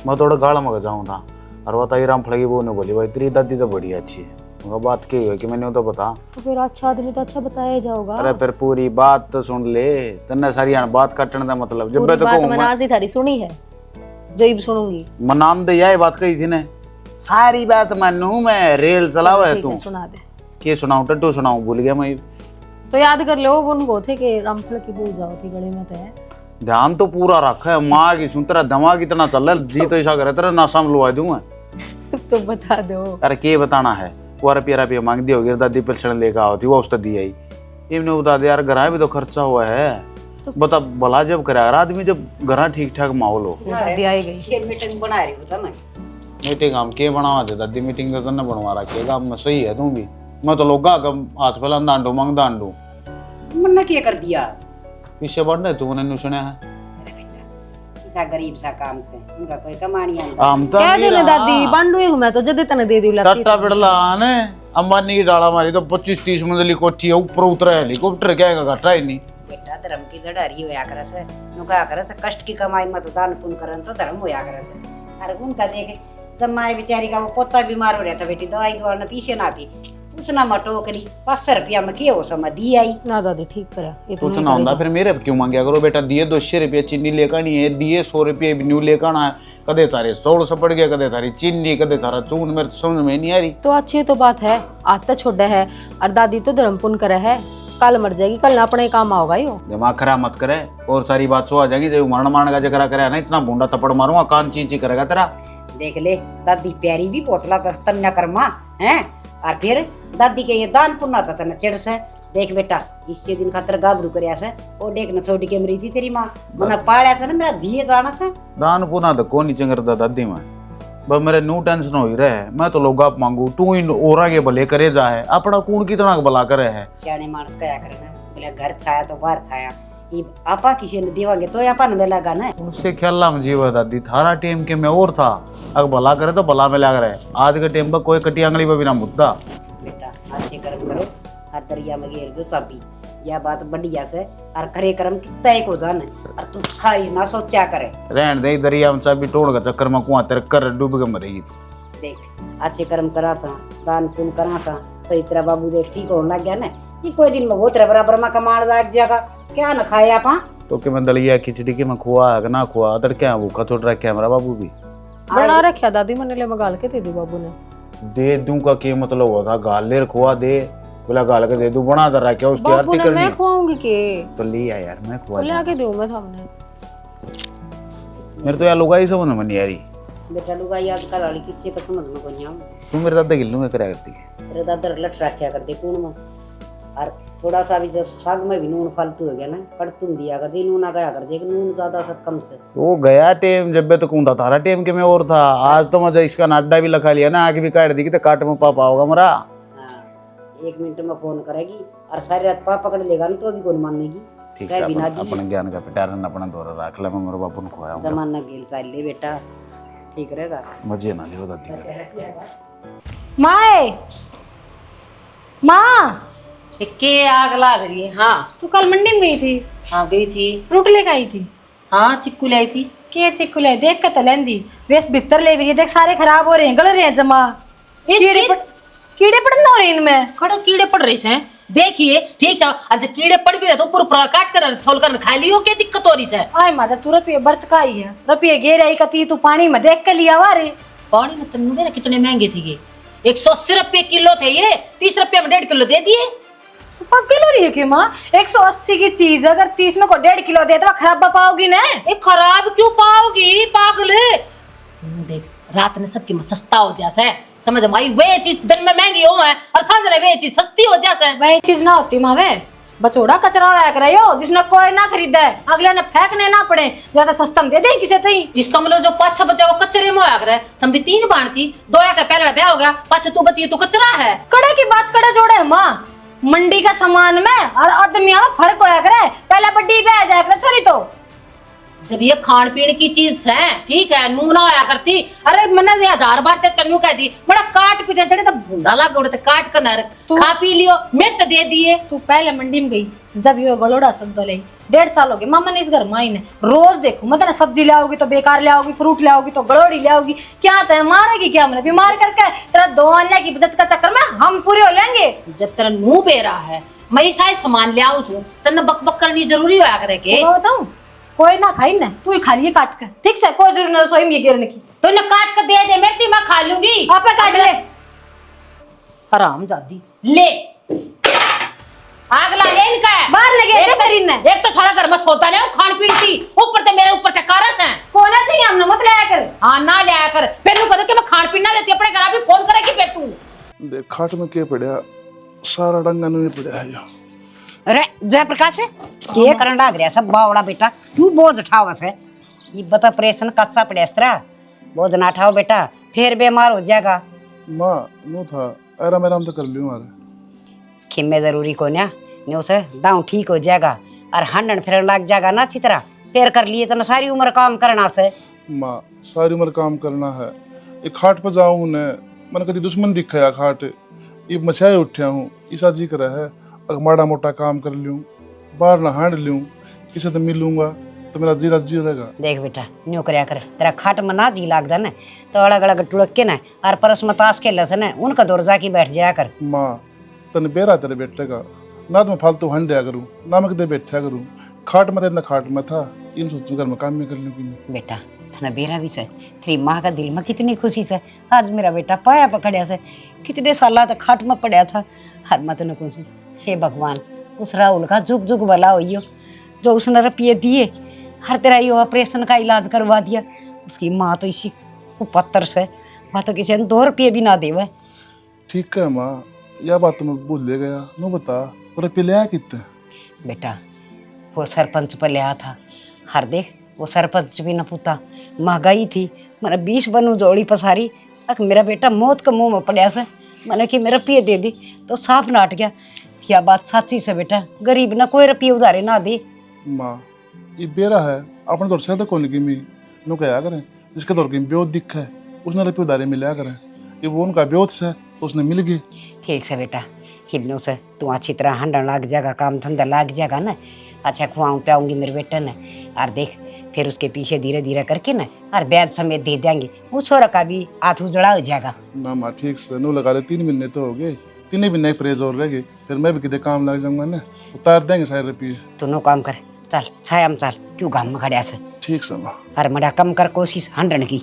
मैं थोड़ा गाड़ा में जाऊँ था और बताइए राम फड़गी वो ने बोली भाई तेरी दादी तो बड़ी अच्छी है। उनका बात क्या है कि मैंने तो बता। तो फिर अच्छा आदमी तो अच्छा बताया जाओगा। अरे फिर पूरी बात तो सुन ले, तन्ने सारी बात काटने का मतलब। जब पूरी तो बात मैंने आज ही थारी सुनी है, जो भी सुनूंगी। मनाम दे यही बात कही थी ने, सारी बात मानू मैं। रेल चलावा है तू। सुना दे। के सुनाऊं, टट्टू सुनाऊं, भूल गया मैं। तो याद कर लो वो उनको थे कि रामफल की भूल जाओ थी गले में है। ध्यान तो पूरा रखा है। माँ की सुन, तेरा दिमाग इतना चल रहा है, जी तो ऐसा करे तेरा नासा में लुआ दूंगा। तो बता दो। अरे के बताना है, वो रुपया मांग दी होगी, दादी पेंशन लेकर आओ थी, वो उसने दी आई। इन्हें बता दे यार, घर भी तो खर्चा हुआ है। तो बता भला जब करे आदमी, जब घर ठीक ठाक माहौल हो। दादी आई गई। मीटिंग बना रही होता मैं। मीटिंग हम के बनवा दे दादी, मीटिंग तो तन्ने बनवा रखी है। मैं सही है तू भी। मैं तो लोग हाथ फैला दांडू मांग दांडू। मन्ना क्या कर दिया पीछे बढ़ने तू ने सुना है। अरे बेटा, ऐसा गरीब सा काम से उनका कोई कमानी हम तो क्या देने दादी बांडू ही हूं मैं तो, जदे तने दे दी लगती। टट्टा बिड़ला ने अंबानी की डाला मारी तो 25-30 मंजिली कोठी है, ऊपर उतरा हेलीकॉप्टर क्या है, घटा ही नहीं। बेटा धर्म की जड़ारी होया करे से, नुका करे से कष्ट की कमाई मत दान पुण्य करन तो धर्म होया करे से। अरे उनका देखे जब माए बेचारी का वो पोता बीमार हो रहा था बेटी, दवाई दवा ने पीछे ना थी, उसना मटोकरी 500 रुपया में किए हो समझ दी आई ना दादी ठीक करा। ये तो कुछ ना होता फिर मेरे क्यों मांगया करो बेटा। दिए 200 रुपये चीनी लेकर नहीं है, दिए 100 रुपये न्यू लेकर आना है। कदे तारे 100 से पड़ गया, कदे तारी चीनी, कदे तारा चून, मेरे समझ में नहीं आ रही। तो अच्छी तो बात है, आज तो छोड़ा है और दादी तो धर्म पुण्य करे है। कल मर जाएगी, कल ना अपने काम आओगा यो। दिमाग खराब मत करे, और सारी बात सो आ जाएगी। जब मरण का जगरा करे ना, इतना बूंदा थप्पड़ मारूंगा कान चींची करेगा तेरा। देख ले दादी प्यारी भी पोतला दस्तन्या कर्मा है। और फिर दादी के ये दान पुण्य था तना चिड़ से। देख बेटा इससे दिन खातर गाबरू करया से, ओ देख न छोड़ के मरी थी तेरी माँ, मना पाया से ना मेरा जिए जाना से। दान पुना तो कौन ही चंगरदा दादी में, बस मेरे न्यू टेंशन हो ही रहे। मैं तो लोग आप मांगू, तू इन और आगे भले करे जा है, अपना कूण कितना भला करे है। सियाने मानस कया करे ना, बोले घर छाया तो बाहर छाया। ये आपा किसी ने देवांगे तो आपा न मिलेगा ना। उससे ख्याल में जीवा दादी, थारा टेम के में और था। अगर भला करे तो भला में लग रहा है। आज के टेम पर कोई कटी आंगली पर बिना मुद्दा। बेटा अच्छे कर्म करो, हर दरिया में घेर दो चाबी। यह बात बढ़िया से और करे कर्म कितना एक हो जाना। और तू सारी ना सोचा करे। रहन दे दरिया में चाबी तोड़ का चक्कर में कुआं तेरे कर डूब के मरेगी तू। देख अच्छे कर्म करा सा, दान पुण्य करा सा, तो तेरा बाबू देख ठीक होने लग गया ना। ये कोई दिन में वो तेरे बराबर में कमाण लाग जाएगा, क्या न खाए आपा। तो कि मैं दलिया खिचड़ी के मैं खुआ है ना खुआ, अदर क्या भूखा छोड़ रखा है मेरा बाबू भी। बना रखा दादी मैंने ले मगाल के दे दी बाबू ने। दे दूं का क्या मतलब हुआ था, गाल ले खुआ दे, बोला गाल के दे दूं, बना दर रखा उसकी बाबू आरती ने करनी। मैं खुआऊंगी के तो ले आ यार, मैं खुआ तो ले आके दूं मैं सामने। मेरे तो यार लुगाई समझ में नहीं आ रही। बेटा लुगाई आजकल वाली किसी का समझ में कोई नहीं। तू मेरे दादा गिल्लू में करा करती है। तेरे दादा लट रखा कर दे कौन में। और थोड़ा सा भी जो साग में भी नून फालतू हो गया ना, कट तुम दिया कर दी, नून आ गया कर देख, नून ज्यादा से कम से। वो गया टेम जब तो कौन था तारा टेम के में और था। आज तो मजा इसका नाडा भी लखा लिया ना, आगे भी काट दी कि तो काट में पापा होगा मरा। हाँ, 1 मिनट में फोन करेगी और सारी रात पाप पकड़ लेगा ना तो भी कौन मानेगी। ठीक है, अपने ज्ञान का पिटारन अपना दौरा रख ले, मैं मेरे बापू को खोया हूं। जमाना गेल चाल ले बेटा, ठीक रहेगा। मजे ना लियो दादी। माए माँ, के आग लाग रही है। हाँ तू कल मंडी में गई थी, हाँ गई थी। फ्रूट लेकर आई थी। हाँ चिक्कू लाई थी। के चिक्कू ले देख के तो लेंदी वेस्ट भीतर ले रही, देख सारे खराब हो रहे हैं, गल रहे हैं जमा। कीड़े पड़ने हो रहे हैं इनमें। खड़ो कीड़े पड़ रहे हैं, देखिए ठीक है। अब जब कीड़े पड़ भी रहे तो पूरा काट कर छोल कर खा लियो, क्या दिक्कत हो रही है? आय माँ, जब तू रुपये बर्त का ही है, रुपये गेर आई कती तू पानी में देख के लिया हुआ रे। पानी में तुम ना कितने महंगे थे ये, 180 रुपये किलो थे ये, 30 रुपये में 1.5 किलो दे दिए। पागल हो रही है कि माँ, 180 की चीज अगर 30 में को 1.5 किलो दे तो खराब पाओगी ना। ये खराब क्यों पाओगी पागल? देख रात में सबकी में सस्ता हो जाए, समझ में आई? वे चीज दिन में महंगी हो है और सांझ में वे चीज सस्ती हो जाए। वही चीज ना होती माँ, वे बचोड़ा कचरा होया करे हो जिसने कोई ना खरीदा है, अगले ने फेंकने ना पड़े, ज्यादा सस्ता में दे दे किसे थी। इसका मतलब जो 5-6 बचा वो कचरे में होया करे। तुम भी 3 बाण थी, 2 का पहले ब्याह हो गया, 5 तू बची तू कचरा है। कड़े की बात कड़े जोड़े है माँ, मंडी का सामान में और आदमियों में फर्क होया करे। पहले बड्डी पे आ जाया करे छोरी तो। जब ये खान पीन की चीज है ठीक है, नूना होया करती। अरे मैंने 1000 बार ते तन्नू कह दी बड़ा काट पीटे तेरे तो भूंडा लाग उड़े काट कर नर खा पी लियो, मिर्च दे दिए। तू पहले मंडी में गई जब ये गलोड़ा सड़ दो ले, 1.5 साल हो गए मामा ने इस घर माई ने रोज देखो, मतलब सब्जी ले आओगी तो बेकार ले आओगी, फ्रूट ले आओगी तो गलोड़ी ले आओगी। क्या तय मारेगी क्या हमने बीमार करके? तेरा 2 अन्य की बचत का चक्कर में हम पूरे हो लेंगे। जब तेरा मुंह पे रहा है मैं शायद सामान ले आऊं छू, तन्ने बक बक करनी जरूरी होया करे के। मैं बताऊं कोई ना खाई ना, तू ही खा लिए काट कर, ठीक से कोई जरूरत नहीं रसोई में गिरने की। तो इन्हें काट कर दे दे मेरी, मैं खा लूंगी। आप काट ले। हराम जादी ले आग ला ले इनका। बाहर लगे एक तेरी ने, एक तो सारा घर में सोता ले खान पीन की, ऊपर ते मेरे ऊपर ते कारस है। कोना चाहिए हमने मत लाया कर। हाँ ना लिया कर, फिर नु कहते कि मैं खान पीन ना देती, अपने घर भी फोन करेगी फिर तू। देख खाट में के पड़ा सारा डंगा नहीं पड़ा है यो। अरे जयप्रकाश के करन लाग रहा सब बावड़ा बेटा, क्यों बोझ उठाओ से? ये बता ऑपरेशन कच्चा पड़ा इस तरह बोझ ना उठाओ बेटा, फिर बीमार हो जाएगा। माँ नो था आराम आराम तो कर लियो मारे। खिम्मे जरूरी को ना न्यू से दाऊ ठीक हो जाएगा और हंडन फिर लग जाएगा ना अच्छी तरह, फिर कर लिए तो सारी उम्र काम करना से। माँ सारी उम्र काम करना है, एक खाट पर जाऊँ ने मैंने कभी दुश्मन दिखा है खाट, ये मचाए उठा हूँ ईसा जी कर है। अगर माड़ा मोटा काम कर लूँ, बाहर ना हांड लूँ, किसी से मिलूंगा तो मेरा जी राजी रहेगा। देख बेटा न्यू करया कर, तेरा खाट में ना जी लागदा ना तो अलग अलग टुड़क के ना और परस में ताश खेल से ना उनका दौर जाके बैठ जाया कर। माँ तने बेरा तेरे बेटे का ना, तो मैं फालतू हंडिया करूँ ना मैं कदे बैठा करूँ। खाट में इतना खाट में था, इन सोचूं घर में काम में कर लूँ कि नहीं। बेटा थाना बेरा भी से तेरी माँ का दिल में कितनी खुशी से आज मेरा बेटा पाया पकड़िया से, कितने साल तक खाट में पड़ा था। हर मत न कुछ, हे भगवान उस राहुल का जुग जुग भला होइयो जो उसने रुपये दिए, हर तेरा ये ऑपरेशन का इलाज करवा दिया। उसकी माँ तो इसी को पत्थर से वह तो किसी ने 2 रुपये भी ना देवे। ठीक है माँ, यह बात तो मैं भूल ले गया। नो बता रुपये ले आया कितने? बेटा वो सरपंच पर लिया था, हर देख वो सरपंच भी न पूता, महंगाई थी मैंने 20 बनू जोड़ी पसारी। अक मेरा बेटा मौत का मुंह में पड़ा से, मैंने कि मेरा रुपये दे दी तो साफ नाट गया। क्या बात सच्ची से बेटा, गरीब ना कोई रुपये उधारे ना दे। माँ ये बेरा है अपने दौर से तो कौन की मी नो क्या करें, जिसके दौर की ब्योत दिखा है उसने रुपये उधारे मिला करें, ये वो उनका ब्योत से तो उसने मिल गई। ठीक से बेटा हिबनों से तू अच्छी तरह हंडन लाग जाएगा, काम धंधा लाग जाएगा ना, अच्छा खुआऊँ प्याऊँगी मेरे बेटे ने। और देख फिर उसके पीछे धीरे धीरे करके ना और ब्याज समेत दे देंगे, वो छोरा का भी हाथ उजड़ा हो जाएगा। ना माँ ठीक से नो लगा ले, 3 महीने तो हो गए, 3 महीने प्रेज और रह गए, फिर मैं भी कितने काम लग जाऊंगा ना, उतार देंगे सारे रुपये। तू नो काम कर, चल छायाम चल, क्यों घाम में खड़िया से। ठीक से माँ। अरे मड़ा कम कर कोशिश हंडन की,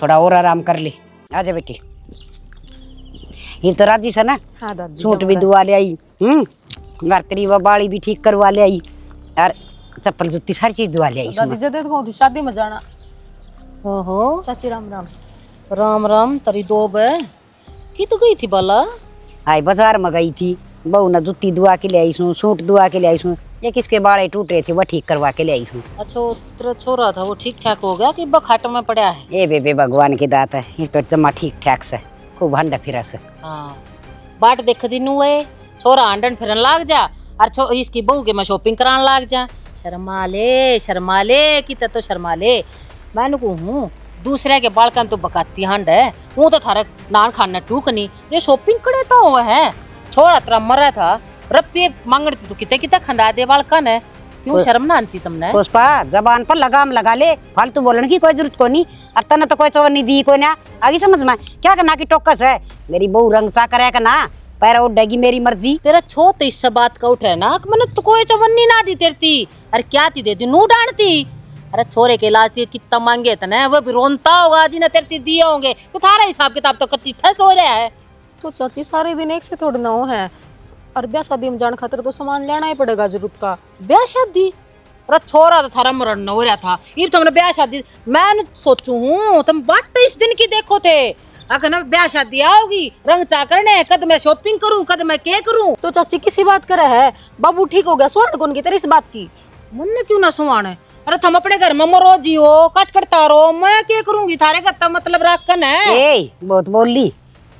थोड़ा और आराम कर ले। आजा बेटी ये तो राजी से ना। हाँ दादी सूट भी दुआ ले आई, घर तेरी वो बाड़ी भी ठीक करवा ले आई और चप्पल जुत्ती सारी चीज दुआ ले आई। दादी जदे तो थी शादी में जाना। ओहो चाची राम राम। राम राम तरी 2 बे की तो गई थी बाला। आई बाजार में गई थी, बहू ने जूती दुआ के ले आई सूँ, सूट दुआ के ले आई सूँ, ये किसके बाड़े टूट रहे थे वो ठीक करवा के ले आई सूँ। अच्छा वो तेरा छोरा था वो ठीक ठाक हो गया कि बखाट में पड़ा है? ए बेबे भगवान की दात है, ये तो जमा ठीक ठाक से खूब हंडा फिरा से। हाँ बाट देख दिनू है छोरा आंडन फिरन लाग जा और इसकी बहू के मैं शॉपिंग कराने लाग जा। शर्मा ले कि तो शर्मा ले। मैं कहूँ दूसरे के बालकन तो बकाती हंड है, वो तो थारे नान खाना टूक नहीं, ये शॉपिंग करे तो हुआ है। छोरा तेरा मरा था रप्पी मांगड़ तू किते किते खंडा दे बालकन है, क्यों शर्म ना आती तुमने? पुष्पा जबान पर लगाम लगा ले, फालतू बोलने की कोई जरूरत को नहीं। अब तने तो कोई चोर नहीं दी कोई ना, आगे समझ में क्या करना की टोकस है। मेरी बहू रंग चा करे ना पैर उठेगी मेरी मर्जी। तेरा छो तो इस बात का उठ है ना मैंने तो कोई चवन्नी ना दी तेरती। अरे क्या ती दे दी नू डांटती। अरे छोरे के इलाज थी कितना मांगे थे वो भी रोनता होगा जी ने तेरती दिए होंगे, तो थारा हिसाब किताब तो कति ठस हो रहा है। तो चाची सारे दिन एक से थोड़ी ना हो है, और ब्याह शादी में जाने खातिर तो सामान लेना ही पड़ेगा जरूरत का। ब्याह शादी? अरे छोरा तो थारा मरण हो रहा था, ये तुमने ब्याह शादी मैं सोचू हूँ तुम बाट इस दिन की देखो थे। अगर ना ब्याह शादी आओगी रंग चा करने, कद मैं शॉपिंग करूँ कद मैं क्या करूँ। तो चाची किसी बात करे है, बाबू ठीक हो गया स्वर्ण कौन की तेरी इस बात की? मुन्ने क्यों ना सुवाने? अरे तुम अपने घर में मरो जियो कट कटता रहो, मैं क्या करूंगी थारे घर तक मतलब रखन है। ए बहुत बोल ली,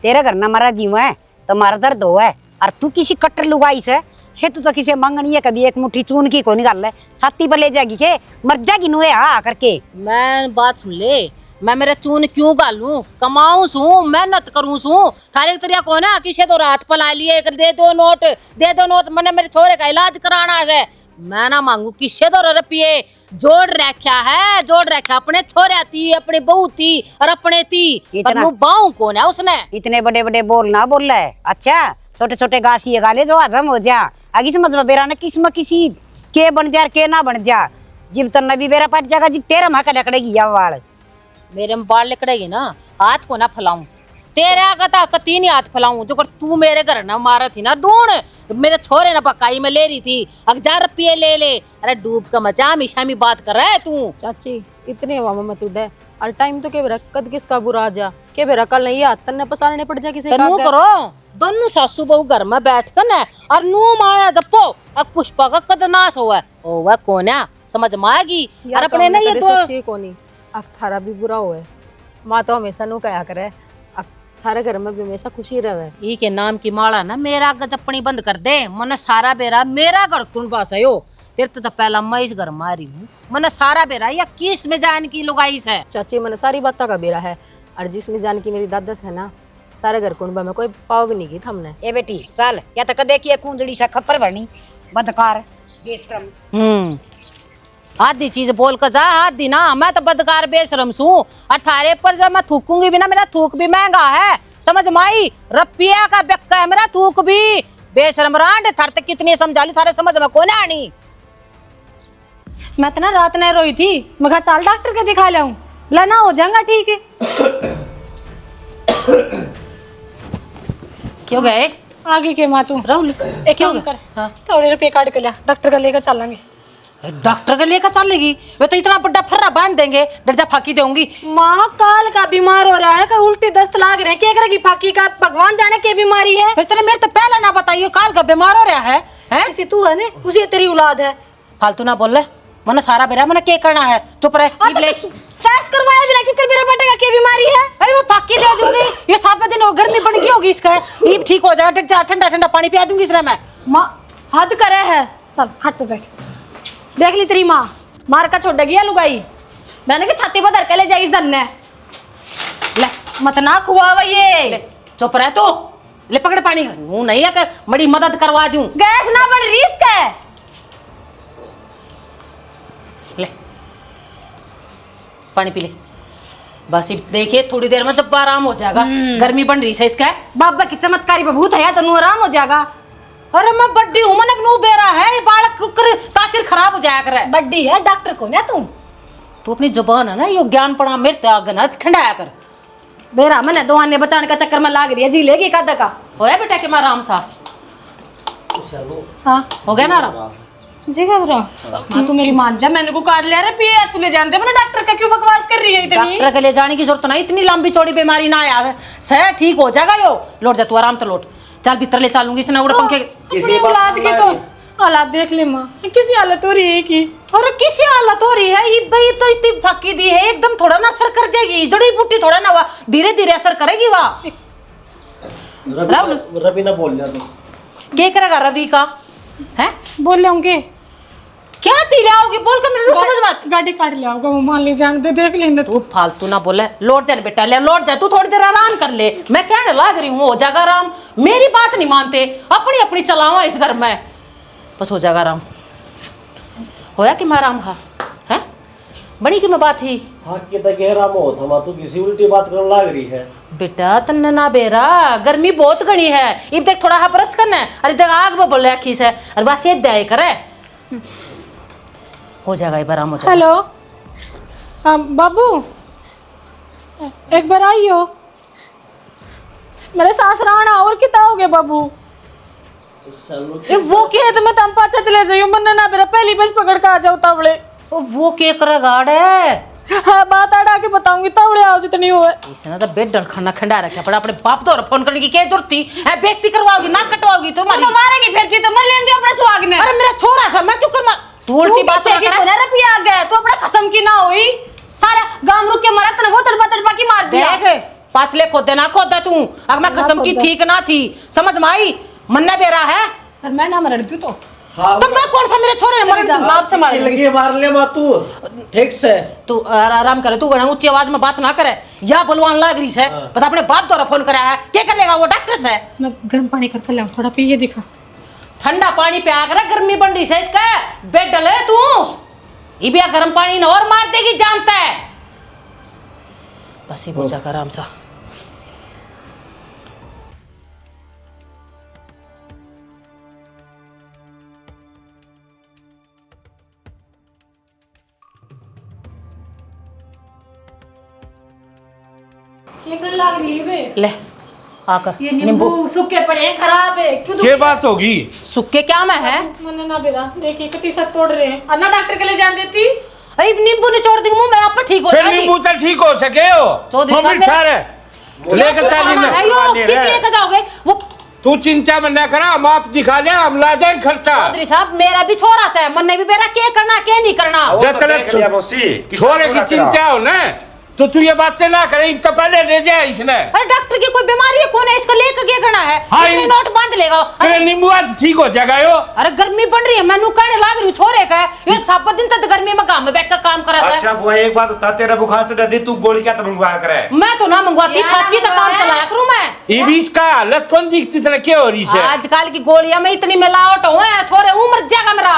तेरे घर ना मरा जीव है तो मारा दर्द हो है, और तू किसी कट्टर लुगाई से हे तू तो किसी मंगनी है कभी एक मुट्ठी चून की को निकाल ले छाती पर ले जाएगी के मर जाएगी नुए हा करके। मैं बात सुन ले, मैं मेरे चून क्यों गालू, कमाऊं सू मेहनत करूं सू। थारे तरिया को ना किसे तो रात पला लिए दे दो नोट मैंने मेरे छोरे का इलाज कराना है। मैं ना मांगू किसे तो रुपये जोड़ रखा अपने छोरे थी अपनी बहू थी और अपने थी, पर बाऊ कौन है उसने? इतने बड़े बड़े बोल ना बोल रहा है। अच्छा छोटे छोटे घासी गाले जो हजम हो जा, आगे समझ में बेरा ने किसी के बन जा के ना बन जा। जिब तन्ना भी बेरा पट जाएगा जिब तेरा माँ का लकड़ेगी या वाल मेरे में बाल लिकड़ेगी ना, हाथ को ना फैलाऊं तेरे आगा कती नहीं हाथ फैलाऊं। जो कर तू मेरे घर ना मारा थी ना दून मेरे छोरे ना पकाई में ले रही थी, अब 1000 रुपये ले। अरे डूब का मचा हमेशा में बात कर रहा है तू। चाची इतने हवा में तुडे और टाइम तो के बेरा कद किसका बुरा आ जा के बेरा कल नहीं आ तन्ने पसारने पड़ जा किसी का। तन्नू करो दोनों सासू बहू घर में बैठ कर ना और नू माया जपो अब पुष्पा का कद नाश हुआ ओ वह कौन है समझ में आएगी। और अपने ना ये दो कोनी अब थारा भी बुरा हुआ माँ तो हमेशा नू कहा करे अब थारे घर में भी हमेशा खुशी रहे। ई के नाम की माला ना मेरा गजपनी बंद कर दे, मन सारा बेरा मेरा घर कौन पास है यो। तेरे तो पहला मैं इस घर में आ रही हूँ, मन सारा बेरा या किस में जान की लुगाई है। चाची मन सारी बात का बेरा है, और जिसमें जान की मेरी दादस है ना सारे घर कुंडबा में कोई पाव भी नहीं की हमने। ए बेटी चल या तो कदे की कुंजड़ी सा खप्पर भरनी बदकार बेशरम। आधी चीज बोल कर जा आधी ना, मैं तो बदकार बेशरम सू। अठारे पर जब मैं थूकूंगी भी ना मेरा थूक भी महंगा है समझ माई, रुपया का बेक्का है मेरा थूक भी। बेशरम रांड थार तक कितनी समझा ली थारे समझ में कौन आनी। मैं तो ना रात नहीं रोई थी, मैं कहा चाल डॉक्टर के दिखा लाऊं लेना हो जाएगा ठीक है। क्यों गए आगे के माँ तू राहुल एक काम कर थोड़े रुपये काट के लिया डॉक्टर का लेकर चलेंगे। डॉक्टर के लेकर चलेगी वे तो इतना बड़ा फर्रा बांध देंगे डरजा फाकी देंगी। माँ काल का बीमार हो रहा है का उल्टी दस्त लाग रहे हैं क्या करेगी फाकी का भगवान जाने की बीमारी है। फिर तेरे मेरे तो पहले ना बताइए काल का बीमार हो रहा है ऐसी तू है ना उसी तेरी औलाद है। फालतू ना बोल ले मने सारा बेरा मने क्या करना है चुप रहे। टेस्ट करवाया बिना क्यों कर मेरा बेटा का क्या बीमारी है। अरे मैं फाकी दे दूंगी ये 7 दिन हो गर्मी बढ़ गई होगी इसका ये ठीक हो जाएगा। जा ठंडा ठंडा पानी पिया दूंगी इसने मैं। माँ हद करे है चल खाट पे बैठ देख ली तेरी माँ मार का छोड़ गया लुगाई मैंने कि छाती पर धर के ले जाई इस धन्ने ले मत ना खुआवा ये चुप रहे तो ले पकड़ पानी मुंह नहीं है कि बड़ी मदद करवा दूं। गैस ना बढ़ रिस्क है ले पानी पी ले बस देखिए थोड़ी देर में जब आराम हो जाएगा। गर्मी बन रही है इसका बाबा की चमत्कारी बबूत है तनु आराम हो जाएगा। अरे मैं बड्डी हूँ मैंने नू बेरा है ये बालक कुकर तासीर खराब हो जाया करे। बड्डी है डॉक्टर को ना तू अपनी जुबान है ना यो ज्ञान पड़ा मेरे त्याग ना खंडाया कर। बेरा मैंने दो आने बचाने का चक्कर में लाग रही है जी लेगी कादा का होया बेटा के मैं आराम सा हाँ हो गया ना आराम जी घबरा हाँ तू मेरी मान जा मैंने को काट लिया रे पिए तू ले जानते मैंने डॉक्टर का क्यों बकवास कर रही है इतनी। डॉक्टर के ले जाने की जरूरत नहीं इतनी लंबी चौड़ी बीमारी ना यार सह ठीक हो जाएगा यो लौट जा तू आराम तो लौट चल भीतर ले चलूंगी इसने उड़ पंखे अपनी औलाद की तो हालात देख ले माँ, किसी हालत हो रही है की। और किसी हालत हो रही है ये भाई तो इतनी फाकी दी है एकदम थोड़ा ना असर कर जाएगी, जड़ी बूटी थोड़ा ना हुआ धीरे धीरे असर करेगी वाह। राहुल रवि ना बोल लिया तो क्या करेगा रवि का है? बोल लेंगे क्या ती ले आओगी बोल कर मेरे को समझ मत। गाड़ी काट ले आओगा वो, मान ले जान दे, देख लेना तू फालतू ना बोले, लौट जा बेटा ले लौट जा, तू थोड़ी देर आराम कर ले, मैं कहने लग रही हूँ हो जाएगा आराम। मेरी बात नहीं मानते, अपनी अपनी चलाओ इस घर में, बस हो जाएगा आराम। होया कि मैं आराम हा है बड़ी की मैं बात ही हाँ कि तक आराम हो था तू किसी उल्टी बात करने लग रही है बेटा तन्ने ना बेरा गर्मी बहुत घनी है, इब देख थोड़ा बरस करना है, अरे देख आग में बोल रखी से अरे बस ये दया करे हो जाएगा ये आराम हो जाएगा। हेलो हाँ बाबू एक बार आइयो, मेरे सास राणा और कितना हो गया बाबू वो खेत में तम पाचा चले जाइयो, मन ना मेरा पहली बस पकड़ के आ जाओ तावड़े। वो के करे गाड़ है हाँ बात आड़ा के बताऊंगी, तावड़े आओ जितनी हो है। इसने तो बेड डल खाना खंडा रखा पड़ा, अपने बाप तो फोन करने की क्या जरूरत थी है? बेइज्जती करवाओगी ना कटवाओगी तुम्हारी, तो मारेगी फिर जी तो मर लेंगे अपने सुहाग ने। अरे मेरा छोरा सा मैं क्यों कर तू उल्टी बात है कि तूने रुपया आ गया तो अपना खसम की ना हुई, सारा गांव रुक के मरा तने वो तड़पा तड़पा की मार दिया। देख पाछले खोदे ना खोदा तू, अगर मैं खसम की ठीक ना थी समझ में आई, मन्ना बेरा है और मैं ना मर तू तो मैं कौन सा मेरे छोरे ने मर तू बाप से मार लगी मार ले मा तू ठीक से तू आराम करे, तू गणा ऊंची आवाज में बात ना करे, या बलवान लाग रही है पता अपने बाप द्वारा फोन कराया है, क्या कर लेगा वो डॉक्टर से? मैं गर्म पानी करके लाऊं थोड़ा पिए दिखा। ठंडा पानी पे आकर गर्मी बन रही है इसका बेड डले तू इबिया गर्म पानी न और मार देगी जानता है, बस ही हो जाएगा आराम सा। क्या लग रही है बे? ले आकर ये नींबू नींबू सूखे पड़े हैं, खराब है क्यों? ये बात होगी सुक्के क्या में है? मैंने ना बेरा देखिए कितनी सब तोड़ रहे हैं, अन्ना डॉक्टर के लिए जान देती। अरे नींबू निचोड़ दूंगी मुंह में, आप पर ठीक हो फिर जाएगी। नींबू तो ठीक हो सके हो चौधरी तुम साहब भी ठहरे लेकर चल किस लेकर जाओगे वो? तू चिंता में न करा, हम आप दिखा ले, हम ला दें खर्चा। चौधरी साहब मेरा भी छोरा सा है, मन ने भी मेरा क्या करना क्या नहीं करना। छोरे की चिंता हो ना तो तू ये बातें ना करे, तो पहले ले जाए इसने। अरे डॉक्टर की कोई बीमारी है कौन है इसको लेकर क्या करना है? हाँ, इतने नोट बांध लेगा। अरे नींबू आज ठीक हो जाएगा यो। अरे गर्मी बढ़ रही है, मैं कहने लाग रही हूँ छोरे का ये सब दिन तक गर्मी में गांव में बैठकर काम करा है। अच्छा बुआ एक बात बता, तेरा बुखार चढ़ा दे तू गोली क्या तो मंगवाया करे? मैं तो ना मंगवाती, फाकी तक काम चलाया करूं मैं। ये भी इसका हालत कौन दिखती तरह क्या हो रही है? आजकल की गोलियां में इतनी मिलावट हो है, छोरे उम्र जाएगा मेरा।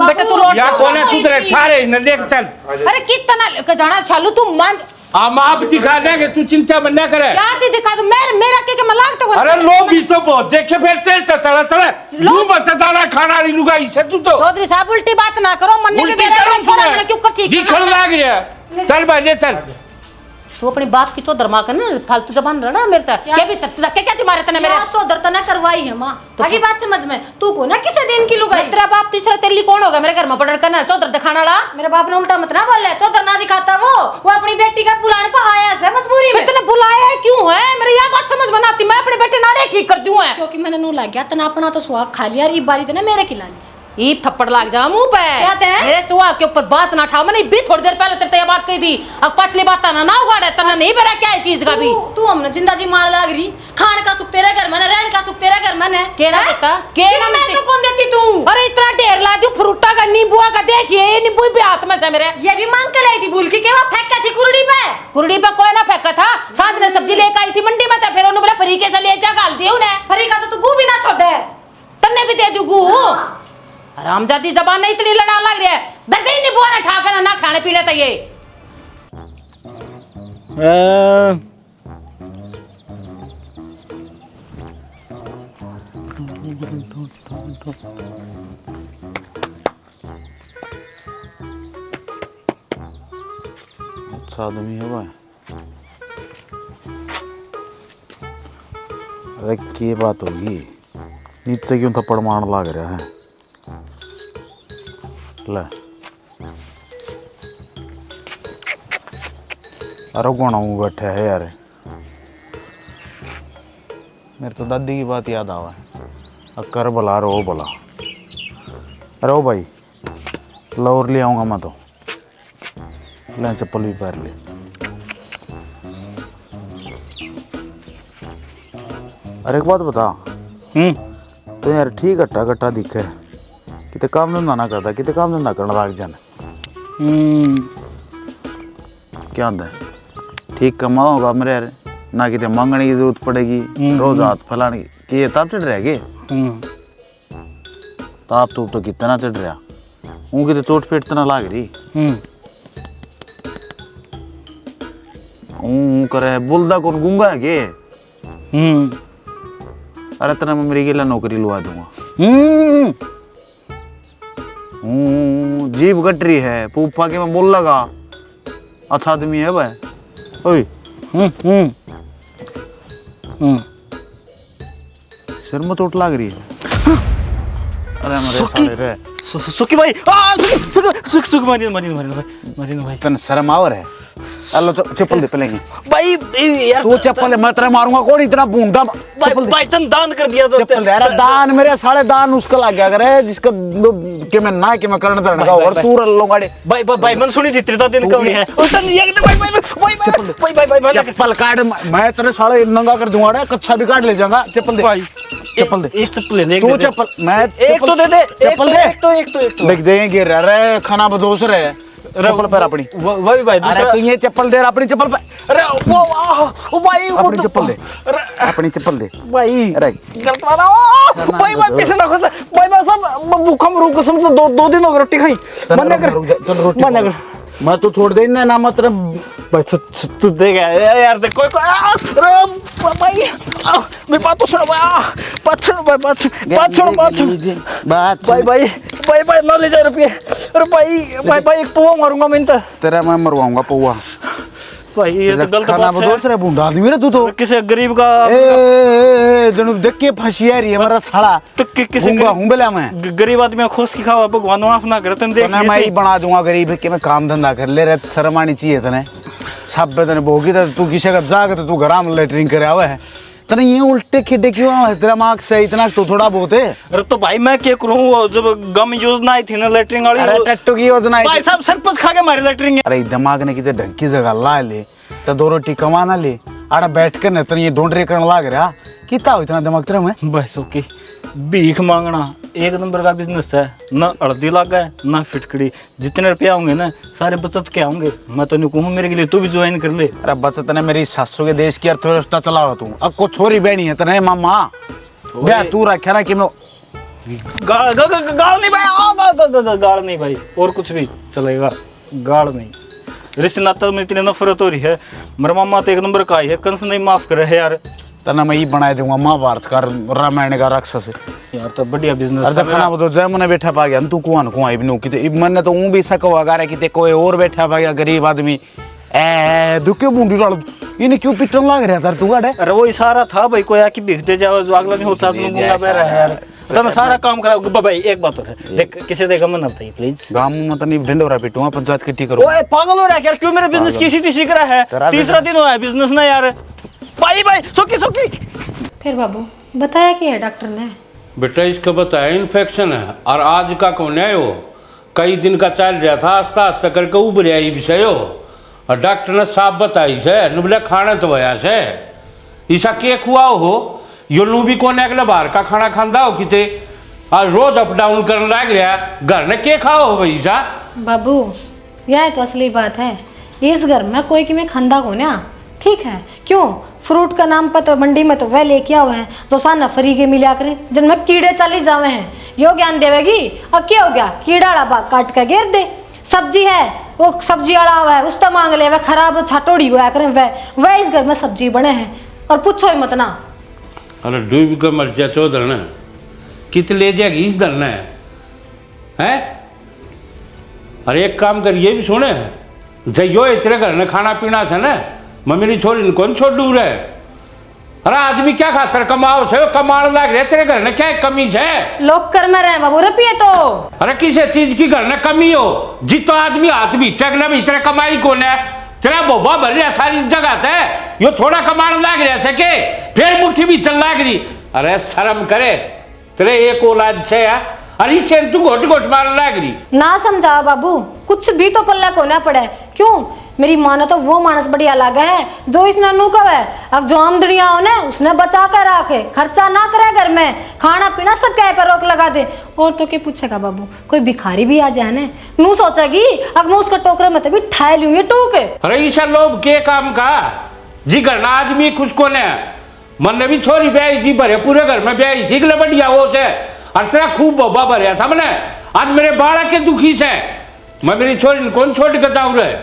बेटा तू लौट या कौन है तू तेरे ठारे न लेकर चल। अरे कितना लेकर जाना चालू तू मान। हम आप दिखा देंगे, तू चिंता में न करे। क्या दी दिखा दो मेरा के मलाक तो। अरे लोग भी तो बहुत देखे फिर तेरे तरह तरह लू बचताना खाना नहीं लुगाई से तू तो। चौधरी साहब उल्टी बात ना करो, मन ने उल्टी मेरा करूं छोरा मैंने क्यों कर ठीक जी खल लाग रहा है। चल भाई ले चल। तू अपनी बाप की चौधर मां कर ना फालतू जबान रहा मेरे तक क्या भी तक क्या तुम्हारे तने मेरे चौधर तो ना करवाई है माँ, आगे बात समझ में तू को ना किसे दिन की लुगाई। तेरा बाप तीसरा तेरे लिए कौन होगा मेरे घर में पढ़ करना चौधर दिखाना वाला? मेरे बाप ने उल्टा मत ना बोला, चौधर ना दिखाता वो अपनी बेटी का बुलाने पर आया है मजबूरी में। तूने बुलाया है क्यों है? मेरी यह बात समझ में ना आती, मैं अपने बेटे नाड़े ठीक कर दूं है क्योंकि मैंने नू लग गया तना अपना तो सुहाग खा लिया, और बारी तो ना मेरे खिला ली। ईब थप्पड़ लग जा मुंह पे। मेरे सुहाग के ऊपर बात ना उठाओ, मैंने भी थोड़ी देर पहले तेरे ये बात कही थी, अब पछली बात ना उगाड़े तना नहीं बेरा क्या है चीज का भी। तू हमने जिंदा जी मार लाग रही, खान का सुख तेरा घर में है, रहन का सुख तेरा घर में है। केना देता केना मैं तो कौन देती तू? अरे इतना ढेर ला दियो फ्रूटा का नींबुआ का, देखिए ये नींबू भी हाथ में से मेरे। ये भी मांग के लाई थी भूल के क्या फेंका थी कुरड़ी पे? कुरड़ी पे कोई ना फेंका था, साथ में सब्जी लेकर आई थी मंडी में, तो फिर उन्होंने बोला फरीके से ले जा गाल दिया उन्हें। फरीका तो तू गू भी ना छोड़े, तन्ने भी दे दूं गू। हरामजादी जबान नहीं इतनी लड़ा लग रही है, दर्द ही नींबुआ ना ठाकर ना खाने पीने तक ये। अच्छा आदमी है भाई। अरे की बात होगी, नीचे क्यों थप्पड़ मारने लग रहा है? ले अरे कौन बैठे है यार, मेरे तो दादी की बात याद आवा है, कर भला रो भला। रो भाई लौर ले आऊँगा मैं तो, ले चप्पल भी पैर ले। अरे एक बात बता, तो यार ठीक हट्टा कट्टा दिखे, किते काम धंधा ना करता, किते काम धंधा करना लग जाना। क्या होता है, ठीक कमा होगा मेरे यार, ना किते मांगने की जरूरत पड़ेगी, रोज हाथ फैलाने की। कि ये ताप चढ़ रहा है ताप तो कितना चढ़ रहा, ऊँ किते चोट पेट तना लाग रही। ऊँ करे बोलदा कौन, गूंगा है के? अरे तना मैं मेरी गिला नौकरी लुआ दूंगा। जीभ कट रही है, पूपा के मैं बोल लगा अच्छा आदमी है भाई। ओए सिर में चोट लग रही है। अरे मेरे साले रे सुखी भाई, सुख मारी भाई तन शर्म आवर है। अल्लाह चप्पल दे पहले भाई यार, तू चप्पल मैं तेरा मारूंगा कौन इतना बूंदा। भाई तन दान कर दिया तो चप्पल दे। अरे दान मेरे साले दान उसका लग गया करे जिसका के मैं ना के मैं करने धरने का और तू रल्लो गाड़े। भाई मन सुनी थी त्रिता दिन कौन है तन ये भाई चप्पल काट, मैं तेरे साले नंगा कर दूंगा रे, कच्चा भी काट ले जाऊंगा। चप्पल दे भाई, चप्पल दे। एक चप्पल ले, तू चप्पल मैं एक तो दे दे, चप्पल दे। एक तो देख दे गिर रहा है खाना बदोस रहे। चप्पल पैर अपनी, वही भाई अरे तू ये चप्पल दे अपनी चप्पल पे। अरे वो भाई अपनी चप्पल दे, अपनी चप्पल दे भाई। अरे गलत वाला भाई पैसे ना खोस भाई सब भूखा मरू कसम तो दो दिन हो गए रोटी खाई। मना कर मैं तो छोड़ दे ना मतलब भाई तू दे गया यार, देख कोई अरे भाई मैं बात तो सुन बात भाई ना ले जा रुपये। अरे भाई एक पौवा मारूंगा मैं तो तेरा, मैं मरवाऊंगा पौवा भाई। ये तो गलत खाना बात है। दूसरे बूंदा आदमी रे तू तो किसी गरीब का दोनों देख के फंसी आ रही है मेरा साला। तो किसी हूं बेला मैं गरीब आदमी खोस की खावा भगवान माफ ना करे। तने देख मैं ही बना दूंगा गरीब के, मैं काम धंधा कर ले रहे। शर्म आनी चाहिए तने, सब तने भोगी तू किसी का जाग तू घर में लेटरिंग करे आवे है तने ये उल्टे खिड्डे क्यों आवे? तेरा मार्क से इतना तो थोड़ा बहुत है। अरे तो भाई मैं क्या करूं, जब गम योजना आई थी ना लेटरिंग वाली, अरे टट्टू की योजना आई भाई साहब सरपंच खा के मारी लेटरिंग। अरे दिमाग ने कितने ढंग की जगह ला ले तो 2 रोटी कमाना ले, आड़ा बैठ कर न ये ढूंढरे करने लाग रहा। कितना हो इतना दिमाग तेरा में? बस ओके, भीख मांगना एक नंबर का बिजनेस है, ना हल्दी लगा है ना फिटकड़ी। जितने रुपये होंगे ना सारे बचत के होंगे। मैं तो नहीं कहूँ मेरे के लिए तू भी ज्वाइन कर ले। अरे बचत ने मेरी सासू के देश की अर्थव्यवस्था चला रहा तू। अब को छोरी बहनी है तने मामा ब्याह तू रखा ना कि मैं गाल नहीं भाई, गाल नहीं भाई, और कुछ भी चलेगा, गाल नहीं। रिश्ते नाते में इतनी नफरत हो रही है। मेरा मामा तो एक नंबर का ही है, कंस नहीं माफ करे है यार। तना मैं ही बना दूंगा महाभारत का रामायण का राक्षस यार। तो बढ़िया बिजनेस अरे खाना बतो जय मने बैठा पा गया तू कुआन कुआ इबनु किते मन तो ऊ भी सक होगा रे किते कोई और बैठा पा गया गरीब आदमी ए दुके बूंदी डाल इने क्यों पिटन लाग रहा था तू गाड़े? अरे वो इशारा था भाई, कोई आके भीख दे जाओ जो अगला नहीं होता तो गुंगा बह रहा है यार। तो सारा काम करा भाई। एक बात और है, देख किसी देगा मन आता है प्लीज गांव में तो नहीं ढंडोरा पिटूंगा, पंचायत इकट्ठी करो। ओए पागल हो रहा है यार, क्यों मेरा बिजनेस किसी तीसी करा है? तीसरा दिन हुआ है बिजनेस ना यार। भाई सुकी फिर बाबू बताया क्या है डॉक्टर ने? बेटा इसका बताया इन्फेक्शन है, और आज का कौन है वो कई दिन का चल रहा था, आस्ता आस्ता करके उभर आई विषय हो। और डॉक्टर ने साफ बताई से नुबले खाना तो वया से ईसा के खुआ हो यो लू भी कोने अगले बाहर का खाना खांदा हो किते, और रोज अप डाउन करने लग रहा घर ने के खाओ हो भाई ईसा? बाबू यह तो असली बात है, इस घर में कोई कि मैं खंदा को ना ठीक है। क्यों फ्रूट का नाम पर तो मंडी में तो वह लेके हुए हैं जो साना फ्री के मिला करे, जिनमें कीड़े चली जावे हैं। यो ज्ञान देवेगी अब क्या हो गया, कीड़ा वाला बाग काट कर घेर दे। सब्जी है वो सब्जी वाला हुआ है, उस पर मांग ले, वह खराब छाटोड़ी हुआ करें, वह इस घर में सब्जी बने हैं और पूछो ही मत ना। अरे डूब के मर जा चो धरना कित ले जाएगी इस धरना है? अरे एक काम करिए भी सुने जइयो इतने घर ने खाना पीना था ना, मैं मेरी छोरी कौन छोड़ दूर है। अरे आदमी क्या खाता कमाओ से कमाने लग रहे तेरे घर में क्या कमी है? लोग कर में रहे बाबू रुपये तो। अरे किसी चीज की घर में कमी हो जितो आदमी हाथ भी चगना भी इतने कमाई कौन है तेरा बोबा भर रहा सारी जगह थे, यो थोड़ा कमाण लाग रहा से के फिर मुट्ठी भी चल लाग रही। अरे शर्म करे, तेरे एक औलाद से है अरे इसे तू घोट घोट मार लाग रही। ना समझा बाबू, कुछ भी तो पल्ला को ना पड़े। क्यों? मेरी माँ ने तो वो मानस बढ़िया लगा है जो इस नन्नू का है। अब जो आमदनिया हो ना उसने बचा कर रखे, खर्चा ना करे घर में, खाना पीना सब क्या पर रोक लगा दे। और तो क्या पूछेगा बाबू, कोई भिखारी भी आ जाए ना नू सोचेगी अब मैं उसका टोकरा में तभी ठाए लूँ ये टूके। अरे ईशा लोग के काम का जी करना आदमी खुश को ने मन ने भी छोरी ब्याही थी भरे पूरे घर में ब्याही थी बढ़िया वो से और तेरा खूब बोबा भरया था मैंने। आज मेरे बालक के दुखी से मैं मेरी छोरी कौन छोड़ के जाऊँ रहे।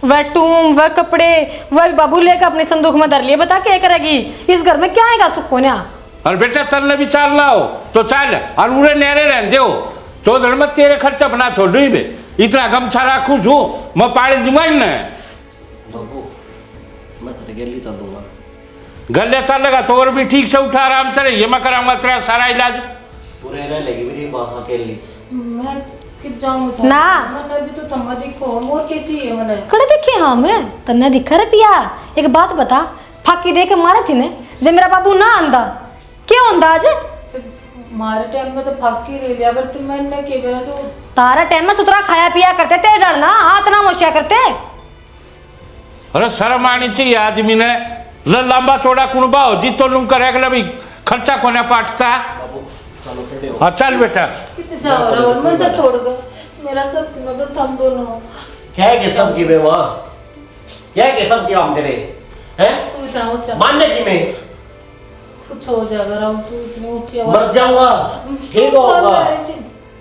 वह टूम वह कपड़े वह बाबू लेकर अपने संदूक में धर लिए, बता क्या करेगी इस घर में, क्या आएगा सुख को ना। और बेटा तलने भी चाल लाओ तो चाल और उड़े नहरे रहते हो तो धड़ में तेरे खर्चा बना छोड़ रही बे इतना गमछा राखू छू मैं पाड़ी दूंगा ही नहीं। बाबू मैं तेरे गली चलूंगा। गले चलेगा तो और भी ठीक से उठा आराम से ये मैं कराऊंगा तेरा सारा इलाज। पूरे रह लेगी मेरी माँ अकेली। मैं कित जाऊं ना मैंने अभी तो तम्मा दिखो मोर के चाहिए मैंने कड़े देखिए। हाँ मैं तन्ने दिखा रे पिया, एक बात बता, फाकी दे के मारे थी ने जब मेरा बाबू ना आंदा क्यों आंदा आज? हमारे टाइम में तो फाकी ले लिया पर तुम मैंने के बेरा तो तारा टाइम में सुतरा खाया पिया करते थे, डरना हाथ ना मोशिया करते। अरे शर्म आनी चाहिए आदमी ने, लंबा चौड़ा कुणबा हो जी तो लूम करेगा भी खर्चा कोने पाटता। हाँ चल बेटा कितने जाओ रहा और मैं तो छोड़ गया मेरा सब में तो थम दोनों क्या है कि सब की बेवा, क्या है कि सब की हम तेरे हैं तू इतना ऊंचा मानने की मैं कुछ हो जाएगा राम, तू इतनी ऊंची आवाज मर जाऊंगा ठीक होगा।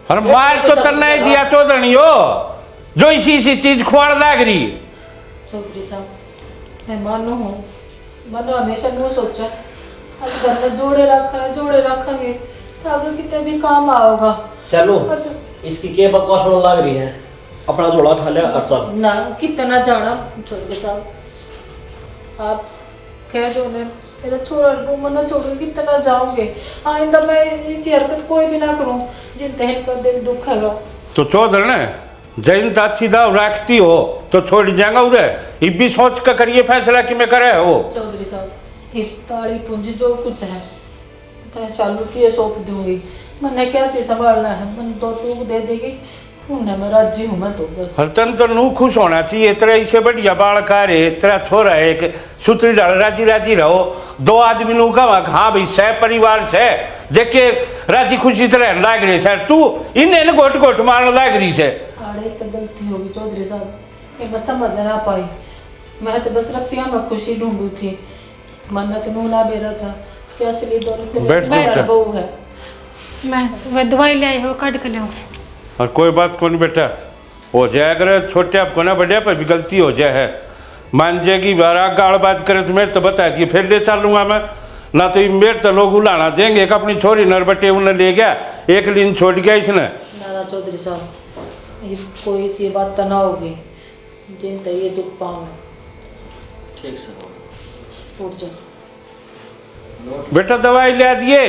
और मार तो तन्ना ही दिया चौधरी हो जो इसी चीज खुआड़ लाग रही। चौधरी साहब मैं मानो हूँ, मानो हमेशा यूँ सोचा अब घर में जोड़े रखेंगे तो आगे कितने भी काम आओगा। चलो पर जो इसकी के बकवास होने लग रही है, अपना झोला उठा लिया और चल। ना कितना जाना चौधरी साहब आप कह दो ने मेरा छोड़ मना छोड़ के कितना जाओगे। आइंदा मैं ऐसी हरकत कोई भी ना करूं जिन तहन का दिल दुख है। तो चौधरी ने जैन अच्छी दाव रखती हो तो छोड़ जाएगा उरे ये भी सोच कर करिए फैसला कि मैं करे हो। चौधरी साहब ये ताड़ी पूंजी जो कुछ है मैं चालू किए सौंप दूंगी, मैंने क्या थी संभालना है मैंने दो टूक दे देगी उन्हें मैं राजी हूँ मैं तो बस। हरतन तो नू खुश होना चाहिए, तेरा इसे बढ़िया बाल का रे तेरा छोरा है एक सुतरी डाल राजी रहो दो आदमी नू का हाँ भाई सह परिवार से देख के राजी खुशी तरह लाग रही सर तू इन्हें घोट घोट मारने लाग रही से। अरे तो गलती होगी चौधरी साहब, ये मैं समझ ना पाई, मैं तो बस रखती मैं खुशी ढूंढू थी, मन तो मुँह ना बेरा था कि असली दौलत बहू है। मैं वह दवाई ले आई हो काट कर ले। और कोई बात कौन बेटा हो जाए अगर छोटे आपको ना बढ़िया पर भी गलती हो जाए है मान जाएगी बारा गाड़ बात करे तो मेरे तो बता दिए फिर ले चलूंगा मैं ना तो मेरे तो लोग उलाना देंगे एक अपनी छोरी नरबटे उन्हें ले गया एक दिन छोड़ गया इसने। ना चौधरी साहब ये कोई सी बात तो ना होगी जिन तो ये दुख पाऊँ ठीक से उठ जा बेटा दवाई ले दिए